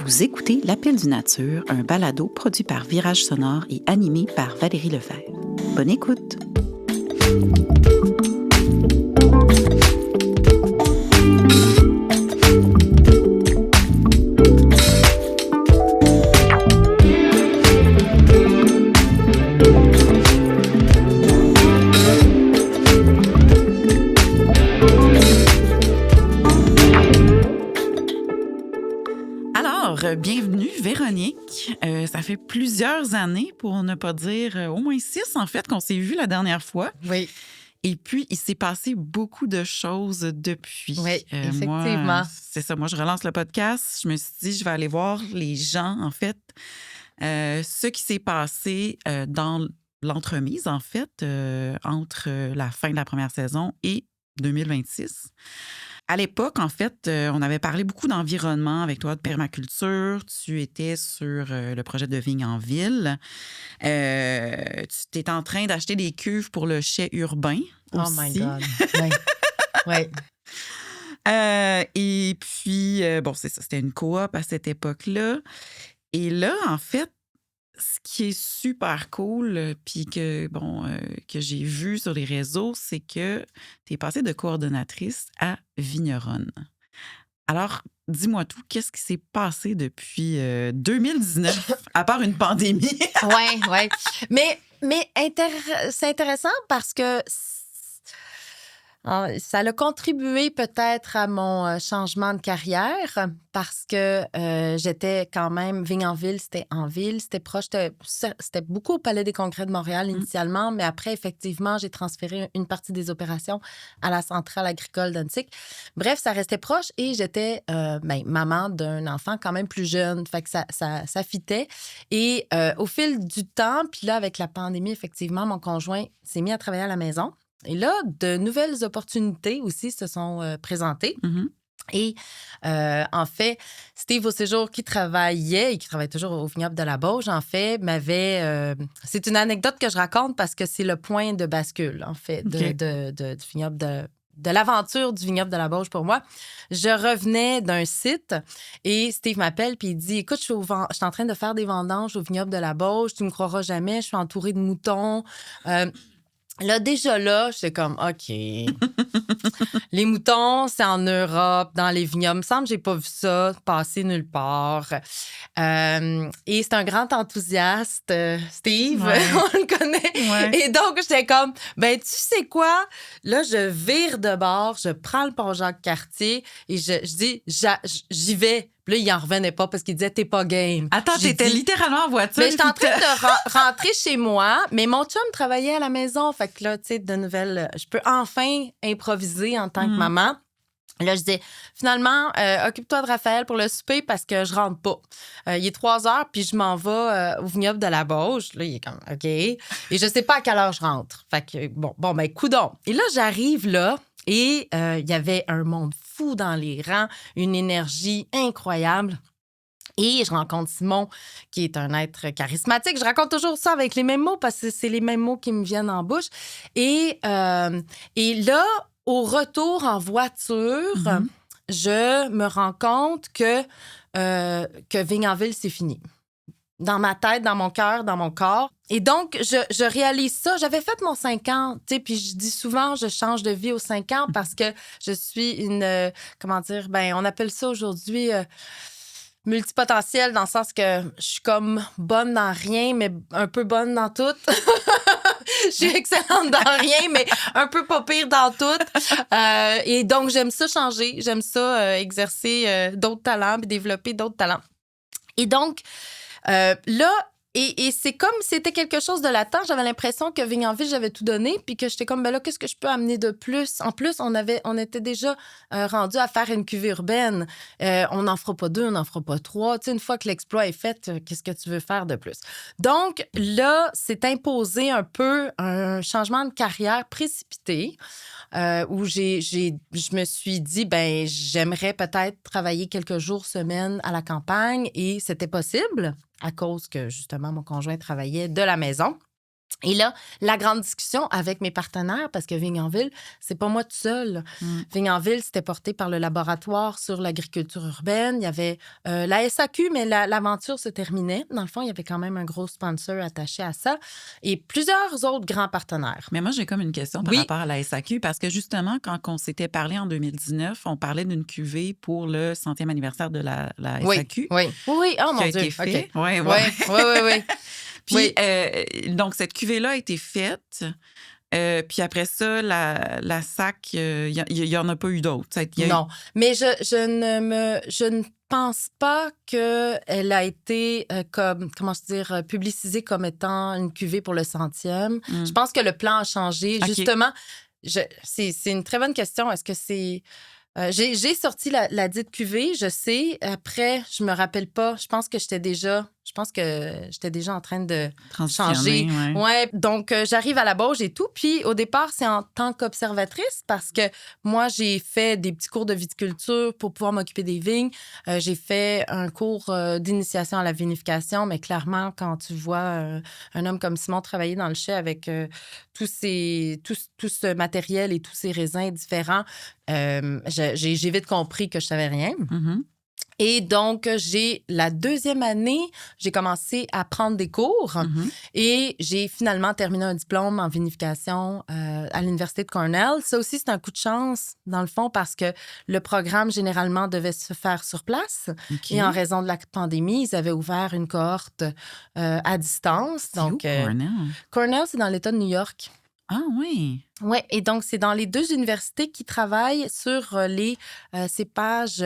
Vous écoutez L'Appel du Nature, un balado produit par Virage Sonore et animé par Valérie Lefebvre. Bonne écoute! Bienvenue, Véronique. Ça fait plusieurs années, pour ne pas dire au moins 6, en fait, qu'on s'est vu la dernière fois. Oui. Et puis, il s'est passé beaucoup de choses depuis. Oui, effectivement. Moi, c'est ça. Moi, je relance le podcast. Je me suis dit, je vais aller voir les gens, en fait, ce qui s'est passé dans l'entremise, en fait, entre la fin de la première saison et 2026. À l'époque, en fait, on avait parlé beaucoup d'environnement avec toi, de permaculture. Tu étais sur le projet de vigne en ville. Tu étais en train d'acheter des cuves pour le chai urbain aussi. Oh my God. Oui. Oui. Et puis, bon, c'est ça, c'était une coop à cette époque-là. Et là, en fait, ce qui est super cool, puis que j'ai vu sur les réseaux, c'est que tu es passée de coordonnatrice à vigneronne. Alors, dis-moi tout, qu'est-ce qui s'est passé depuis 2019, à part une pandémie? Oui, oui. Mais c'est intéressant parce que ça a contribué peut-être à mon changement de carrière parce que j'étais quand même, Vigne en ville, c'était proche, c'était beaucoup au Palais des Congrès de Montréal initialement, mais après, effectivement, j'ai transféré une partie des opérations à la centrale agricole d'Annecy. Bref, ça restait proche et j'étais maman d'un enfant quand même plus jeune, fait que ça fitait. Et au fil du temps, puis là, avec la pandémie, effectivement, mon conjoint s'est mis à travailler à la maison. Et là, de nouvelles opportunités aussi se sont présentées. Mm-hmm. Et en fait, Steve au séjour, qui travaillait et qui travaille toujours au vignoble de la Bauge, en fait, m'avait... c'est une anecdote que je raconte parce que c'est le point de bascule, en fait, du vignoble de l'aventure du vignoble de la Bauge pour moi. Je revenais d'un site et Steve m'appelle puis il dit « Écoute, je suis en train de faire des vendanges au vignoble de la Bauge, tu me croiras jamais, je suis entourée de moutons. » Là, déjà là, j'étais comme, OK. Les moutons, c'est en Europe, dans les vignobles. Il me semble que j'ai pas vu ça passer nulle part. Et c'est un grand enthousiaste, Steve. Ouais. On le connaît. Ouais. Et donc, j'étais comme, tu sais quoi? Là, je vire de bord, je prends le pont Jacques-Cartier et je dis, j'y vais. Puis là, il n'en revenait pas parce qu'il disait, t'es pas game. Attends, t'étais littéralement en voiture. Mais j'étais en train de rentrer chez moi, mais mon chum travaillait à la maison. Fait que là, tu sais, de nouvelles, je peux enfin improviser en tant que maman. Là, je disais, finalement, occupe-toi de Raphaël pour le souper parce que je rentre pas. Il est 3h, puis je m'en vais au vignoble de la Bauge. Là, il est comme, OK. Et je sais pas à quelle heure je rentre. Fait que, coudonc. Et là, j'arrive là. Et il y avait un monde fou dans les rangs, une énergie incroyable. Et je rencontre Simon, qui est un être charismatique. Je raconte toujours ça avec les mêmes mots parce que c'est les mêmes mots qui me viennent en bouche. Et là, au retour en voiture, je me rends compte que Vigne en ville, c'est fini. Dans ma tête, dans mon cœur, dans mon corps. Et donc, je réalise ça. J'avais fait mon 5 ans, tu sais, puis je dis souvent, je change de vie aux 5 ans parce que je suis une, on appelle ça aujourd'hui multipotentielle dans le sens que je suis comme bonne dans rien, mais un peu bonne dans tout. Je suis excellente dans rien, mais un peu pas pire dans tout. Et donc, j'aime ça changer. J'aime ça exercer d'autres talents puis développer d'autres talents. Et donc, là, et c'est comme si c'était quelque chose de latent. J'avais l'impression que Vigne en ville, j'avais tout donné, puis que j'étais comme, là, qu'est-ce que je peux amener de plus? En plus, on était déjà rendu à faire une cuvée urbaine. On n'en fera pas 2, on n'en fera pas 3. Tu sais, une fois que l'exploit est fait, qu'est-ce que tu veux faire de plus? Donc, là, c'est imposé un peu un changement de carrière précipité où je me suis dit, j'aimerais peut-être travailler quelques jours, semaines à la campagne et c'était possible à cause que, justement, mon conjoint travaillait de la maison. Et là, la grande discussion avec mes partenaires, parce que Vignonville, c'est pas moi tout seul. Vignonville, c'était porté par le laboratoire sur l'agriculture urbaine. Il y avait la SAQ, mais l'aventure se terminait. Dans le fond, il y avait quand même un gros sponsor attaché à ça et plusieurs autres grands partenaires. Mais moi, j'ai comme une question par rapport à la SAQ, parce que justement, quand on s'était parlé en 2019, on parlait d'une cuvée pour le 100e anniversaire de la SAQ. Oui. Oh mon Dieu. Qui a été fait. Oui. Puis, donc, cette cuvée-là a été faite. Puis après ça, la SAC, il n'y en a pas eu d'autres. Non, mais je ne pense pas qu'elle a été, publicisée comme étant une cuvée pour le 100e. Je pense que le plan a changé. Okay. Justement, c'est une très bonne question. Est-ce que c'est... j'ai sorti la dite cuvée, je sais. Après, je me rappelle pas. Je pense que j'étais déjà en train de changer. Ouais. Donc, j'arrive à la Bauge et tout. Puis, au départ, c'est en tant qu'observatrice parce que moi, j'ai fait des petits cours de viticulture pour pouvoir m'occuper des vignes. J'ai fait un cours d'initiation à la vinification, mais clairement, quand tu vois un homme comme Simon travailler dans le chai avec tout ce matériel et tous ces raisins différents, j'ai vite compris que je savais rien. Mm-hmm. Et donc, la deuxième année, j'ai commencé à prendre des cours et j'ai finalement terminé un diplôme en vinification à l'Université de Cornell. Ça aussi, c'est un coup de chance, dans le fond, parce que le programme, généralement, devait se faire sur place. Okay. Et en raison de la pandémie, ils avaient ouvert une cohorte à distance. C'est donc, où, Cornell? Cornell, c'est dans l'État de New York. Ah oui. Oui, et donc, c'est dans les deux universités qui travaillent sur les cépages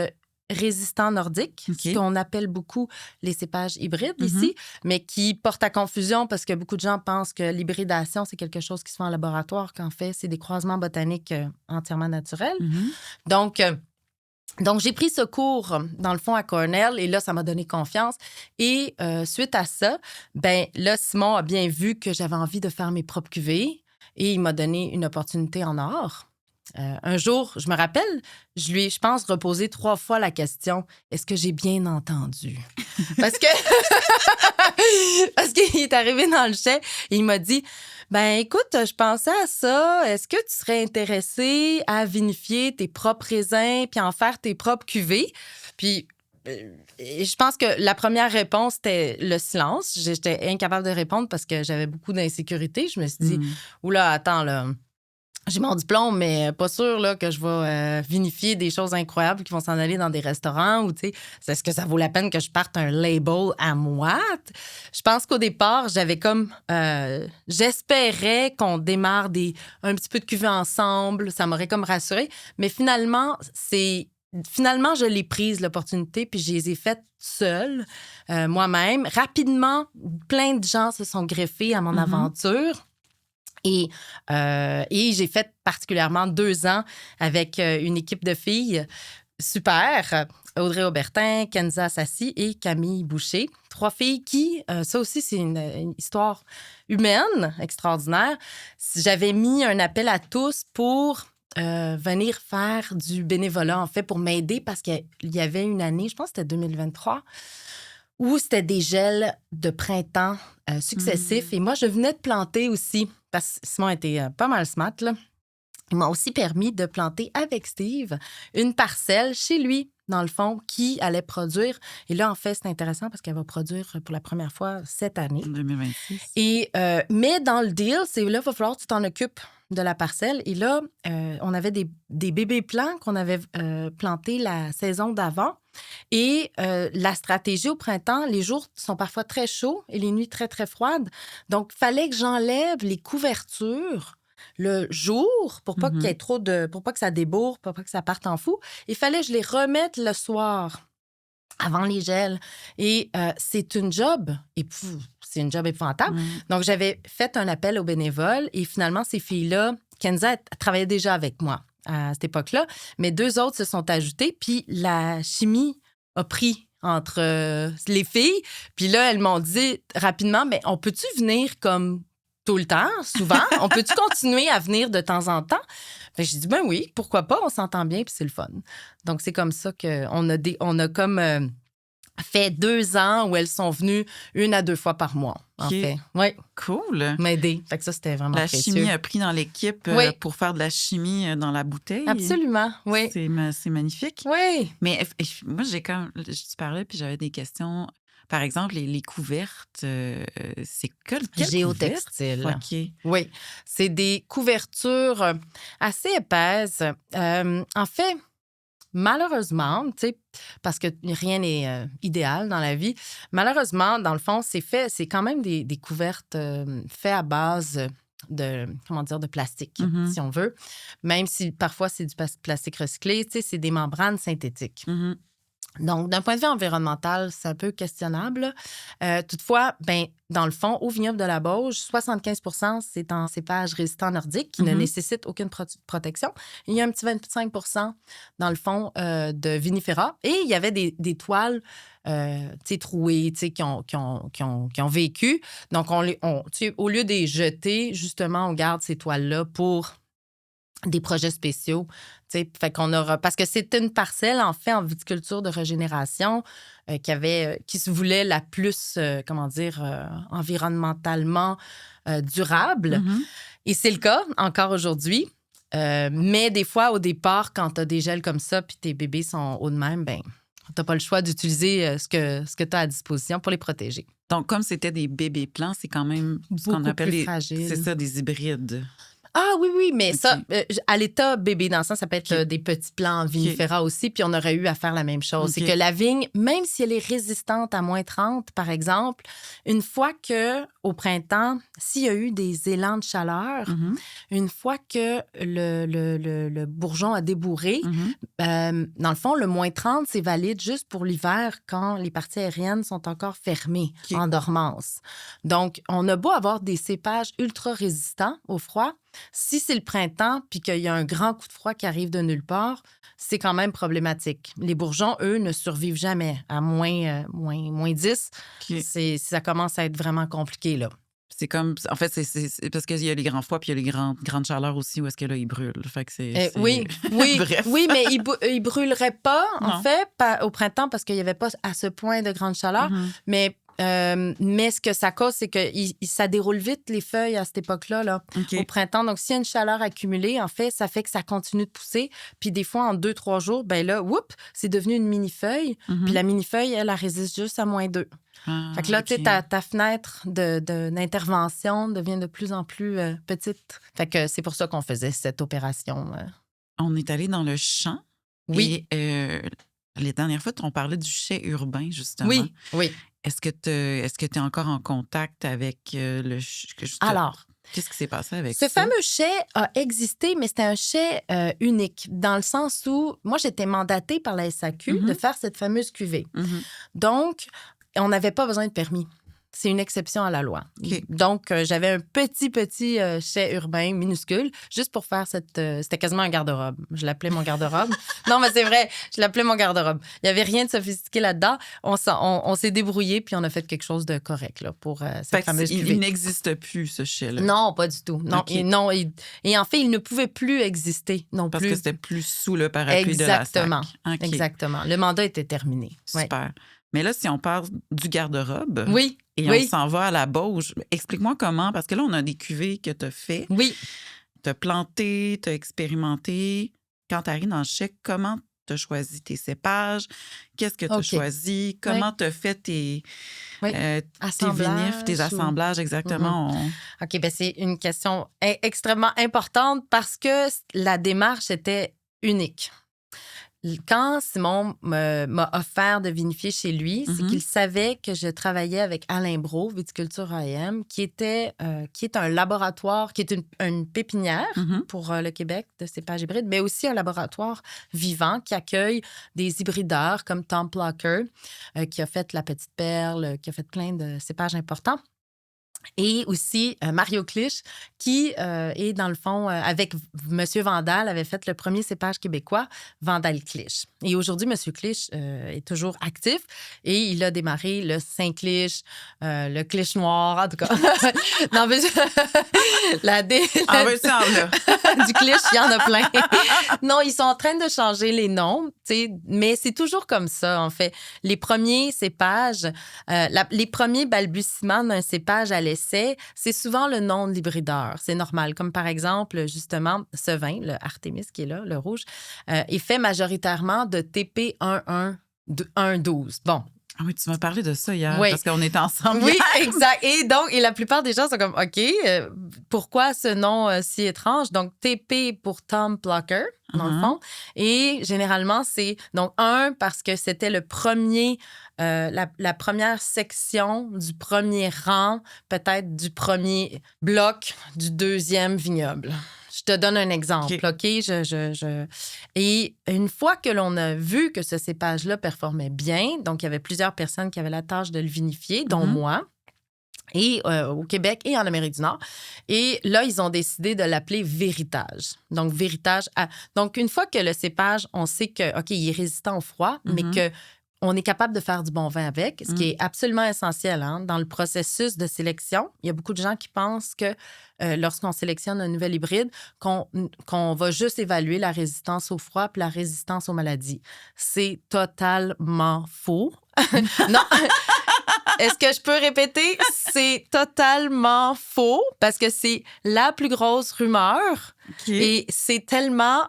résistants nordiques, ce qu'on appelle beaucoup les cépages hybrides ici, mais qui portent à confusion parce que beaucoup de gens pensent que l'hybridation, c'est quelque chose qui se fait en laboratoire, qu'en fait, c'est des croisements botaniques entièrement naturels. Donc, j'ai pris ce cours, dans le fond, à Cornell, et là, ça m'a donné confiance. Et suite à ça, ben là, Simon a bien vu que j'avais envie de faire mes propres cuvées et il m'a donné une opportunité en or. Un jour, je me rappelle, je lui ai, je pense, reposé 3 fois la question « Est-ce que j'ai bien entendu? » Parce qu'il est arrivé dans le chai et il m'a dit « Ben écoute, je pensais à ça. Est-ce que tu serais intéressé à vinifier tes propres raisins puis en faire tes propres cuvées? » Puis je pense que la première réponse, c'était le silence. J'étais incapable de répondre parce que j'avais beaucoup d'insécurité. Je me suis dit « Oula, attends, là... » J'ai mon diplôme, mais pas sûr là, que je vais vinifier des choses incroyables qui vont s'en aller dans des restaurants ou, tu sais, est-ce que ça vaut la peine que je parte un label à moi? Je pense qu'au départ, j'avais comme... j'espérais qu'on démarre un petit peu de cuvée ensemble. Ça m'aurait comme rassurée. Mais finalement, je l'ai prise, l'opportunité, puis je les ai faites seule, moi-même. Rapidement, plein de gens se sont greffés à mon aventure. Et j'ai fait particulièrement 2 ans avec une équipe de filles super. Audrey Aubertin, Kenza Sassi et Camille Boucher. 3 filles qui, ça aussi, c'est une histoire humaine extraordinaire. J'avais mis un appel à tous pour venir faire du bénévolat, en fait, pour m'aider parce qu'il y avait une année, je pense que c'était 2023, où c'était des gels de printemps successifs. Et moi, je venais de planter aussi, parce que Simon était pas mal smart, là. Il m'a aussi permis de planter avec Steve une parcelle chez lui, dans le fond, qui allait produire. Et là, en fait, c'est intéressant parce qu'elle va produire pour la première fois cette année. 2026. Et, mais dans le deal, c'est là, il va falloir que tu t'en occupes de la parcelle. Et là, on avait des bébés plants qu'on avait plantés la saison d'avant. Et la stratégie au printemps, les jours sont parfois très chauds et les nuits très, très froides. Donc, il fallait que j'enlève les couvertures le jour pour pas qu'il y ait trop de... pour pas que ça débourre, pour pas que ça parte en fou. Il fallait que je les remette le soir avant les gels. Et c'est une job épouvantable. Donc, j'avais fait un appel aux bénévoles et finalement, ces filles-là, Kenza travaillait déjà avec moi à cette époque-là, mais 2 autres se sont ajoutées, puis la chimie a pris entre les filles. Puis là, elles m'ont dit rapidement, mais on peut-tu venir comme tout le temps, souvent? On peut-tu continuer à venir de temps en temps? Fait que j'ai dit, ben oui, pourquoi pas? On s'entend bien, puis c'est le fun. Donc, c'est comme ça qu'on a comme fait 2 ans où elles sont venues 1 à 2 fois par mois, en OK. fait. Oui, Cool. m'aider. Fait que ça, c'était vraiment La précieux. chimie a pris dans l'équipe Oui, pour faire de la chimie dans la bouteille. absolument. Oui. C'est magnifique. Oui. Mais moi, tu parlais, puis j'avais des questions. Par exemple, les couvertes, c'est quelle couverte? Géotextile. OK. Oui, c'est des couvertures assez épaisses. En fait, malheureusement, tu sais, parce que rien n'est idéal dans la vie, malheureusement, dans le fond, c'est quand même des couvertes faites à base de plastique, Mhm. si on veut. Même si parfois c'est du plastique recyclé, tu sais, c'est des membranes synthétiques. Mhm. Donc, d'un point de vue environnemental, c'est un peu questionnable. Toutefois, ben, dans le fond, au vignoble de la Bauge, 75 c'est en cépage résistant nordique qui ne Mhm. nécessite aucune protection. Il y a un petit 25 dans le fond de vinifera. Et il y avait des toiles tu sais, trouées, tu sais, qui ont vécu. Donc, tu sais, au lieu de les jeter, justement, on garde ces toiles-là pour des projets spéciaux. Fait qu'on aura. Parce que c'était une parcelle, en fait, en viticulture de régénération qui se voulait la plus, environnementalement durable. Mhm. Et c'est le cas encore aujourd'hui. Mais des fois, au départ, quand tu as des gels comme ça puis tes bébés sont hauts de même, ben t'as pas le choix d'utiliser ce que tu as à disposition pour les protéger. Donc, comme c'était des bébés plants, c'est quand même ce qu'on Beaucoup appelle plus fragile. c'est ça, des hybrides. Ah oui, mais OK. ça, à l'état bébé dans ça peut être OK. des petits plants vinifera aussi, puis on aurait eu à faire la même chose. OK. C'est que la vigne, même si elle est résistante à moins 30, par exemple, une fois que au printemps, s'il y a eu des élans de chaleur, Mhm. une fois que le bourgeon a débourré, Mhm. dans le fond, le moins 30, c'est valide juste pour l'hiver quand les parties aériennes sont encore fermées, OK. en dormance. Donc, on a beau avoir des cépages ultra résistants au froid, si c'est le printemps puis qu'il y a un grand coup de froid qui arrive de nulle part, c'est quand même problématique. Les bourgeons, eux, ne survivent jamais à moins 10. OK. Ça commence à être vraiment compliqué, là. C'est comme. En fait, c'est parce qu'il y a les grands froids puis il y a les grandes chaleurs aussi où est-ce que là, ils brûlent. Fait que Oui, Bref. oui, mais ils brûleraient pas, en Non. fait, au printemps parce qu'il n'y avait pas à ce point de grande chaleur. Mhm. Mais ce que ça cause, c'est que ça déroule vite les feuilles à cette époque-là, là, OK. au printemps. Donc, s'il y a une chaleur accumulée, en fait, ça fait que ça continue de pousser. Puis des fois, en 2-3 jours, ben là, c'est devenu une mini-feuille. Mhm. Puis la mini-feuille, elle résiste juste à moins 2. Ah, Fait que là, OK. tu sais, ta fenêtre d'intervention devient de plus en plus petite. Fait que c'est pour ça qu'on faisait cette opération. On est allé dans le champ. Oui. Et les dernières fois, on parlait du chai urbain, justement. Oui. Est-ce que tu es encore en contact avec le Alors, qu'est-ce qui s'est passé avec ce ça? fameux chai a existé, mais c'était un chai unique, dans le sens où moi, j'étais mandatée par la SAQ Mhm. de faire cette fameuse cuvée. Mhm. Donc, on n'avait pas besoin de permis. C'est une exception à la loi. OK. Donc, j'avais un petit chai urbain minuscule, juste pour faire c'était quasiment un garde-robe. Je l'appelais mon garde-robe. Non, mais c'est vrai, je l'appelais mon garde-robe. Il n'y avait rien de sophistiqué là-dedans. On s'est débrouillé, puis on a fait quelque chose de correct là, pour Fait cette que fameuse il cuvée. n'existe plus, ce chai-là. Non, pas du tout. Non, OK. et en fait, il ne pouvait plus exister non Parce plus. que c'était plus sous le parapluie de la SAC. Exactement. OK. Exactement. Le mandat était terminé. Ouais. Super. Mais là, si on parle du garde-robe Oui. et on s'en va à la Bauge, explique-moi comment, parce que là, on a des cuvées que tu as fait, Oui. tu as planté, tu as expérimenté. Quand tu arrives dans le chai, comment tu as choisi tes cépages? Qu'est-ce que tu as OK. choisi? Comment tu as fait tes vinifs, Assemblage tes ou- assemblages exactement? OK, ben c'est une question extrêmement importante parce que la démarche était unique. Quand Simon m'a offert de vinifier chez lui, c'est Mhm. qu'il savait que je travaillais avec Alain Brault, Viticulture AM, qui est un laboratoire, qui est une pépinière Mhm. pour le Québec de cépages hybrides, mais aussi un laboratoire vivant qui accueille des hybrideurs comme Tom Plucker, qui a fait la Petite Perle, qui a fait plein de cépages importants. Et aussi Mario Clich, qui est dans le fond, avec Monsieur Vandal, avait fait le premier cépage québécois, Vandal Clich. Et aujourd'hui, Monsieur Clich est toujours actif et il a démarré le Saint-Clich, le Clich noir, en tout cas. Non, mais Ah oui, ça, là. du Clich, il y en a plein. Non, ils sont en train de changer les noms, tu sais, mais c'est toujours comme ça, en fait. Les premiers cépages, les premiers balbutiements d'un cépage à l'essai, c'est souvent le nom de l'hybrideur. C'est normal. Comme par exemple, justement, ce vin, le Artémis qui est là, le rouge, est fait majoritairement de TP 112. Bon. Ah oui, tu m'as parlé de ça hier, Oui. parce qu'on était ensemble Oui, hier. exact. Et la plupart des gens sont comme, OK, pourquoi ce nom si étrange? Donc, TP pour Tom Plucker, dans le fond. Et généralement, c'est donc parce que c'était le premier, la première section du premier rang, peut-être du premier bloc du deuxième vignoble. Je te donne un exemple, OK? Et une fois que l'on a vu que ce cépage-là performait bien, donc il y avait plusieurs personnes qui avaient la tâche de le vinifier, dont moi, et au Québec et en Amérique du Nord. Et là, ils ont décidé de l'appeler Véritage. Donc, Véritage. Donc, une fois que le cépage, on sait que, OK, il est résistant au froid, mais que on est capable de faire du bon vin avec, ce qui est absolument essentiel. Hein? Dans le processus de sélection, il y a beaucoup de gens qui pensent que lorsqu'on sélectionne un nouvel hybride, qu'on va juste évaluer la résistance au froid puis la résistance aux maladies. C'est totalement faux. Non. Est-ce que je peux répéter? C'est totalement faux parce que c'est la plus grosse rumeur. Et c'est tellement...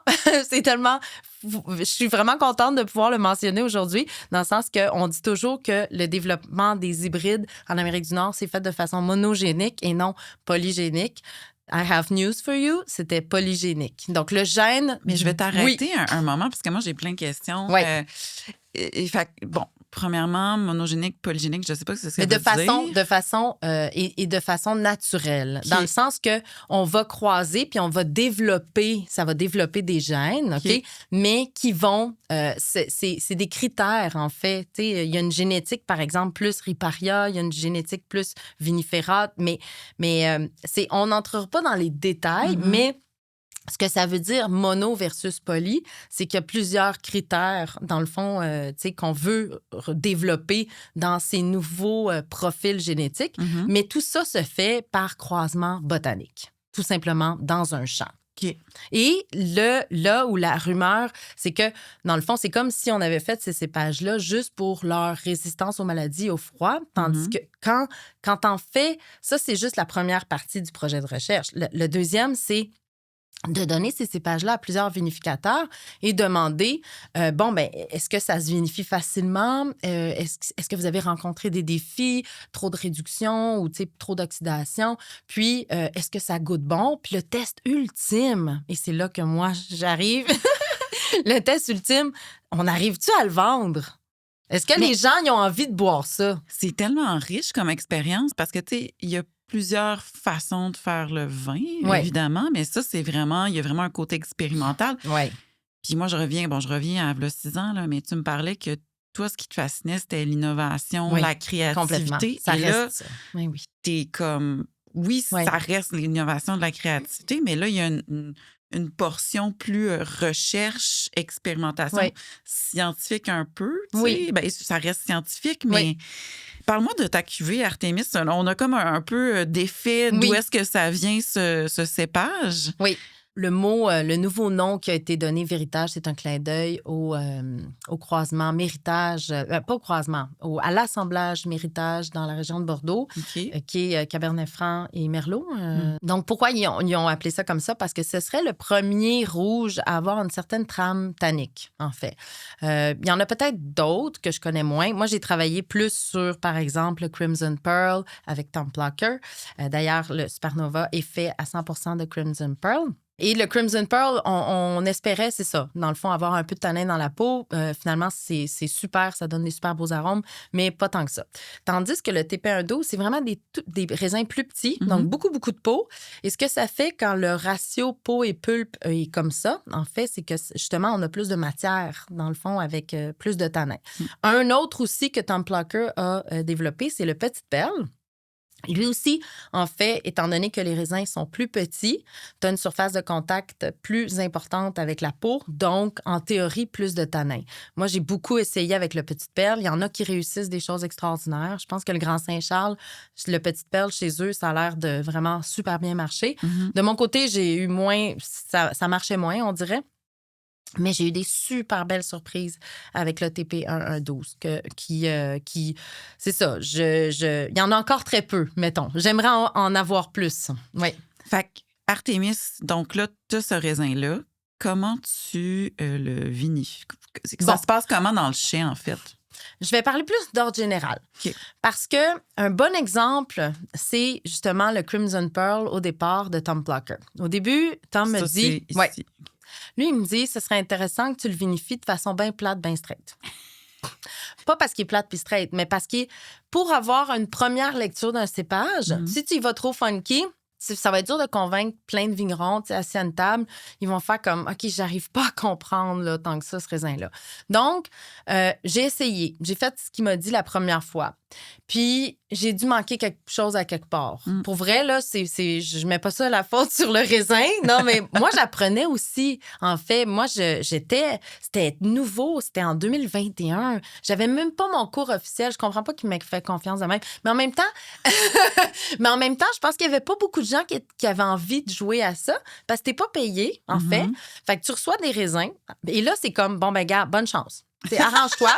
Je suis vraiment contente de pouvoir le mentionner aujourd'hui, dans le sens qu'on dit toujours que le développement des hybrides en Amérique du Nord, c'est fait de façon monogénique et non polygénique. I have news for you, c'était polygénique. Donc, le gène... Mais je vais t'arrêter un moment, parce que moi, j'ai plein de questions. Oui. Bon, premièrement, monogénique, polygénique, je ne sais pas ce que ça veut dire. De façon naturelle, dans le sens que on va croiser puis on va développer, ça va développer des gènes, OK? Mais qui vont, c'est des critères, en fait. Il y a une génétique, par exemple, plus Riparia, il y a une génétique plus Vinifera, mais on n'entrera pas dans les détails, mais... Ce que ça veut dire mono versus poly, c'est qu'il y a plusieurs critères, dans le fond, qu'on veut développer dans ces nouveaux profils génétiques. Mais tout ça se fait par croisement botanique, tout simplement dans un champ. Et là où la rumeur, c'est que, dans le fond, c'est comme si on avait fait ces cépages-là juste pour leur résistance aux maladies, au froid, tandis que quand on fait, ça, c'est juste la première partie du projet de recherche. Le deuxième, c'est de donner ces cépages-là à plusieurs vinificateurs et demander, est-ce que ça se vinifie facilement? Est-ce que vous avez rencontré des défis, trop de réduction ou trop d'oxydation? Puis, est-ce que ça goûte bon? Puis le test ultime, et c'est là que moi, j'arrive, le test ultime, on arrive-tu à le vendre? Est-ce que les gens ils ont envie de boire ça? C'est tellement riche comme expérience parce que, tu sais, il y a plusieurs façons de faire le vin, évidemment, mais ça, il y a vraiment un côté expérimental. Oui. Puis moi, je reviens à 6 ans, là, mais tu me parlais que toi, ce qui te fascinait, c'était l'innovation, la créativité. Complètement. Ça et reste ça. Oui. T'es comme, ça reste l'innovation de la créativité, mais là, il y a une portion plus recherche, expérimentation scientifique un peu. Oui. Ben, ça reste scientifique, mais parle-moi de ta cuvée Artémis. On a comme un peu d'effet d'où est-ce que ça vient, ce cépage. Oui. Le nouveau nom qui a été donné, Véritage, c'est un clin d'œil au croisement Méritage, pas au croisement, à l'assemblage Méritage dans la région de Bordeaux, qui est Cabernet Franc et Merlot. Donc, pourquoi ils ont appelé ça comme ça? Parce que ce serait le premier rouge à avoir une certaine trame tannique, en fait. Il y en a peut-être d'autres que je connais moins. Moi, j'ai travaillé plus sur, par exemple, le Crimson Pearl avec Tom Plucker. D'ailleurs, le Supernova est fait à 100% de Crimson Pearl. Et le Crimson Pearl, on espérait, c'est ça, dans le fond, avoir un peu de tanin dans la peau. Finalement, c'est super, ça donne des super beaux arômes, mais pas tant que ça. Tandis que le TP1-12, c'est vraiment des raisins plus petits, donc beaucoup, beaucoup de peau. Et ce que ça fait quand le ratio peau et pulpe est comme ça, en fait, c'est que justement, on a plus de matière, dans le fond, avec plus de tanin. Un autre aussi que Tom Plucker a développé, c'est le Petite Perle. Lui aussi, en fait, étant donné que les raisins sont plus petits, tu as une surface de contact plus importante avec la peau, donc, en théorie, plus de tanins. Moi, j'ai beaucoup essayé avec le Petite Perle. Il y en a qui réussissent des choses extraordinaires. Je pense que le Grand Saint-Charles, le Petite Perle, chez eux, ça a l'air de vraiment super bien marcher. De mon côté, j'ai eu moins... Ça marchait moins, on dirait. Mais j'ai eu des super belles surprises avec le TP1112 qui c'est ça, il y en a encore très peu, mettons. J'aimerais en avoir plus. Oui. Fait que Artémis, donc là, tu as ce raisin-là. Comment tu le vinifies? Ça se passe comment dans le chai, en fait? Je vais parler plus d'ordre général. OK. Parce que un bon exemple, c'est justement le Crimson Pearl au départ de Tom Plucker. Au début, Tom me dit... Ouais. Lui, il me dit, ce serait intéressant que tu le vinifies de façon bien plate, bien straight. Pas parce qu'il est plate puis straight, mais parce que pour avoir une première lecture d'un cépage, si tu y vas trop funky, ça va être dur de convaincre plein de vignerons, tu sais, assis à une table. Ils vont faire comme, OK, j'arrive pas à comprendre là, tant que ça, ce raisin-là. Donc, j'ai essayé. J'ai fait ce qu'il m'a dit la première fois. Puis, j'ai dû manquer quelque chose à quelque part. Pour vrai, là, je mets pas ça la faute sur le raisin. Non, mais moi, j'apprenais aussi. En fait, moi, c'était nouveau. C'était en 2021. J'avais même pas mon cours officiel. Je comprends pas qu'il m'ait fait confiance de même. Mais en même temps, je pense qu'il y avait pas beaucoup de gens qui avaient envie de jouer à ça parce que t'es pas payé, en fait. Fait que tu reçois des raisins. Et là, c'est comme, bon, ben, gars, bonne chance. Arrange-toi.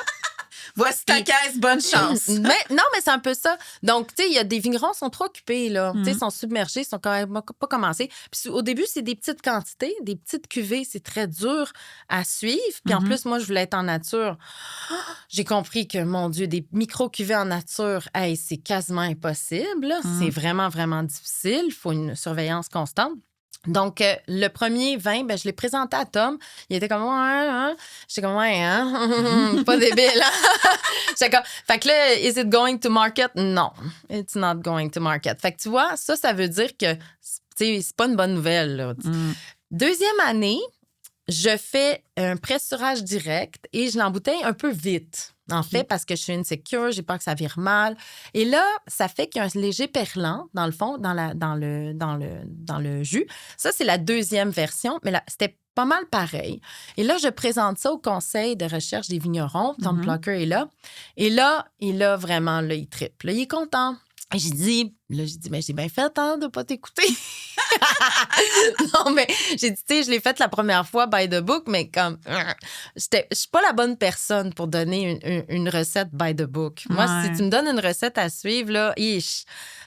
Voici ta caisse, bonne chance. Non, mais c'est un peu ça. Donc, tu sais, il y a des vignerons qui sont trop occupés, là. Tu sais, ils sont submergés, ils sont quand même pas commencés. Puis au début, c'est des petites quantités, des petites cuvées, c'est très dur à suivre. Puis en plus, moi, je voulais être en nature. J'ai compris que, mon Dieu, des micro-cuvées en nature, hey, c'est quasiment impossible. C'est vraiment, vraiment difficile. Il faut une surveillance constante. Donc, le premier vin, ben, je l'ai présenté à Tom. Il était comme, ouais. J'étais comme, ouais, hein? Pas débile. J'étais comme, fait que là, is it going to market? Non, it's not going to market. Fait que tu vois, ça veut dire que, tu sais, c'est pas une bonne nouvelle, là. Deuxième année, je fais un pressurage direct et je l'embouteille un peu vite. En fait, parce que je suis insécure, j'ai peur que ça vire mal. Et là, ça fait qu'il y a un léger perlant, dans le fond, dans le jus. Ça, c'est la deuxième version, mais là, c'était pas mal pareil. Et là, je présente ça au conseil de recherche des vignerons. Tom Plucker est là. Et là, vraiment, là, il trippe. Là, il est content. Et j'ai dit, mais j'ai bien fait, hein, de pas t'écouter. Non, mais j'ai dit, tu sais, je l'ai faite la première fois by the book, mais comme, je suis pas la bonne personne pour donner une recette by the book. Moi, si tu me donnes une recette à suivre, là,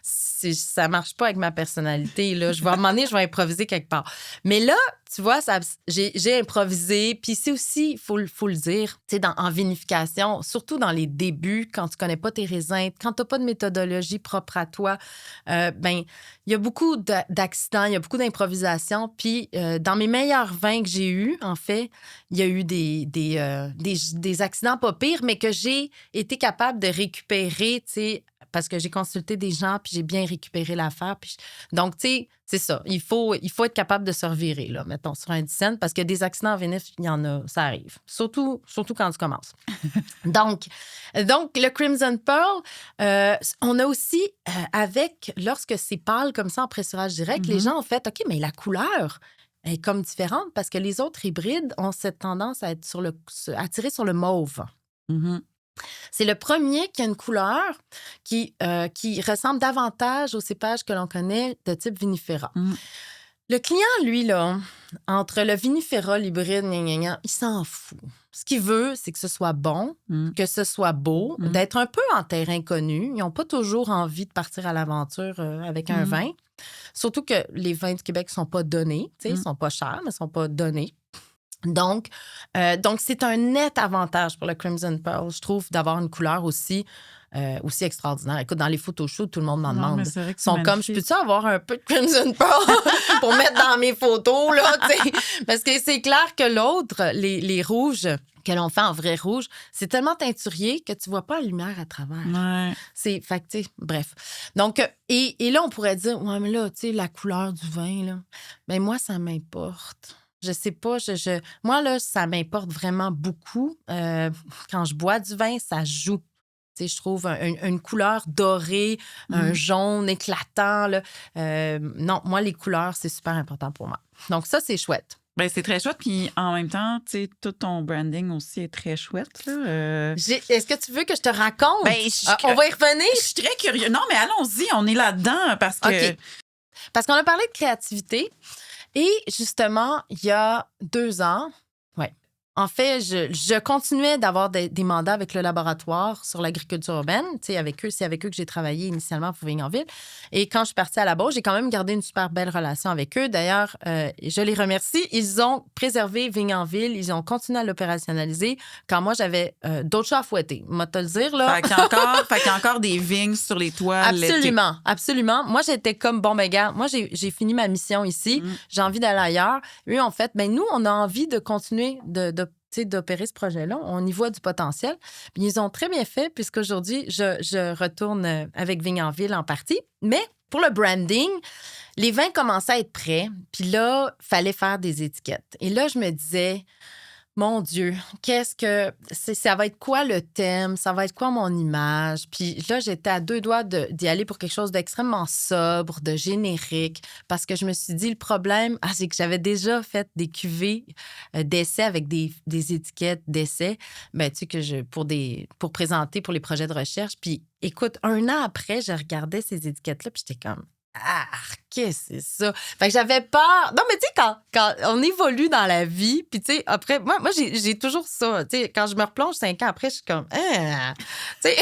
ça marche pas avec ma personnalité, là. À un moment donné, je vais improviser quelque part. Mais là, tu vois, j'ai improvisé. Puis c'est aussi, il faut le dire, tu sais, en vinification, surtout dans les débuts, quand tu connais pas tes raisins, quand tu n'as pas de méthodologie propre à toi, ben il y a beaucoup d'accidents, il y a beaucoup d'improvisation. Puis dans mes meilleurs vins que j'ai eus, en fait, il y a eu des accidents pas pires, mais que j'ai été capable de récupérer, tu sais, parce que j'ai consulté des gens, puis j'ai bien récupéré l'affaire. Donc, tu sais, c'est ça. Il faut être capable de se revirer, là, mettons, sur un 10 cents, parce que des accidents en vinif, il y en a, ça arrive. Surtout quand tu commences. Donc, le Crimson Pearl, on a aussi, lorsque c'est pâle comme ça en pressurage direct, les gens ont fait, OK, mais la couleur est comme différente parce que les autres hybrides ont cette tendance à être attirer sur le mauve. C'est le premier qui a une couleur qui ressemble davantage au cépage que l'on connaît de type vinifera. Le client, lui, là, entre le vinifera, l'hybride, il s'en fout. Ce qu'il veut, c'est que ce soit bon, que ce soit beau, d'être un peu en terrain connu. Ils n'ont pas toujours envie de partir à l'aventure avec un vin. Surtout que les vins du Québec ne sont pas donnés. Ils ne sont pas chers, mais ils ne sont pas donnés. Donc, c'est un net avantage pour le Crimson Pearl, je trouve, d'avoir une couleur aussi extraordinaire. Écoute, dans les photoshoots, tout le monde m'en demande. Ils sont comme, je peux-tu avoir un peu de Crimson Pearl pour mettre dans mes photos, là, t'sais? Parce que c'est clair que l'autre, les rouges que l'on fait en vrai rouge, c'est tellement teinturier que tu vois pas la lumière à travers. Ouais. Fait que, tu sais, bref. Donc, et là, on pourrait dire, ouais, mais là, tu sais, la couleur du vin, là, ben moi, ça m'importe. Je sais pas, moi, là, ça m'importe vraiment beaucoup. Quand je bois du vin, ça joue. Tu sais, je trouve une couleur dorée, un jaune éclatant. Là. Non, moi, les couleurs, c'est super important pour moi. Donc ça, c'est chouette. Ben, c'est très chouette. Puis en même temps, tu sais, tout ton branding aussi est très chouette. Là. Est-ce que tu veux que je te raconte? Ben, on va y revenir. Je suis très curieux. Non, mais allons-y, on est là-dedans parce que... OK. Parce qu'on a parlé de créativité. Et justement, il y a 2 ans, en fait, je continuais d'avoir des mandats avec le laboratoire sur l'agriculture urbaine. Tu sais, avec eux, c'est avec eux que j'ai travaillé initialement pour Vigne-en-Ville. Et quand je suis partie à la Beauce, j'ai quand même gardé une super belle relation avec eux. D'ailleurs, je les remercie. Ils ont préservé Vigne-en-Ville. Ils ont continué à l'opérationnaliser quand moi, j'avais d'autres chats à fouetter. Moi, te le dire, là. Fait qu'il y a encore des vignes sur les toits. Absolument, absolument. Moi, j'étais comme, bon, ben, gars, moi, j'ai fini ma mission ici. J'ai envie d'aller ailleurs. Eux, en fait, ben, nous, on a envie de continuer d'opérer ce projet-là. On y voit du potentiel. Puis ils ont très bien fait, puisqu'aujourd'hui, je retourne avec Vigne-en-Ville en partie. Mais pour le branding, les vins commençaient à être prêts. Puis là, il fallait faire des étiquettes. Et là, je me disais... Mon Dieu, ça va être quoi le thème? Ça va être quoi mon image? Puis là, j'étais à 2 doigts d'y aller pour quelque chose d'extrêmement sobre, de générique, parce que je me suis dit, le problème, c'est que j'avais déjà fait des cuvées d'essais avec des étiquettes d'essais, ben, tu sais, pour présenter pour les projets de recherche. Puis écoute, 1 an après, je regardais ces étiquettes-là, puis j'étais comme... qu'est-ce que c'est ça? Fait que j'avais peur. Non, mais tu sais, quand on évolue dans la vie, puis tu sais, après, moi j'ai toujours ça. Tu sais, quand je me replonge 5 ans après, je suis comme, tu sais.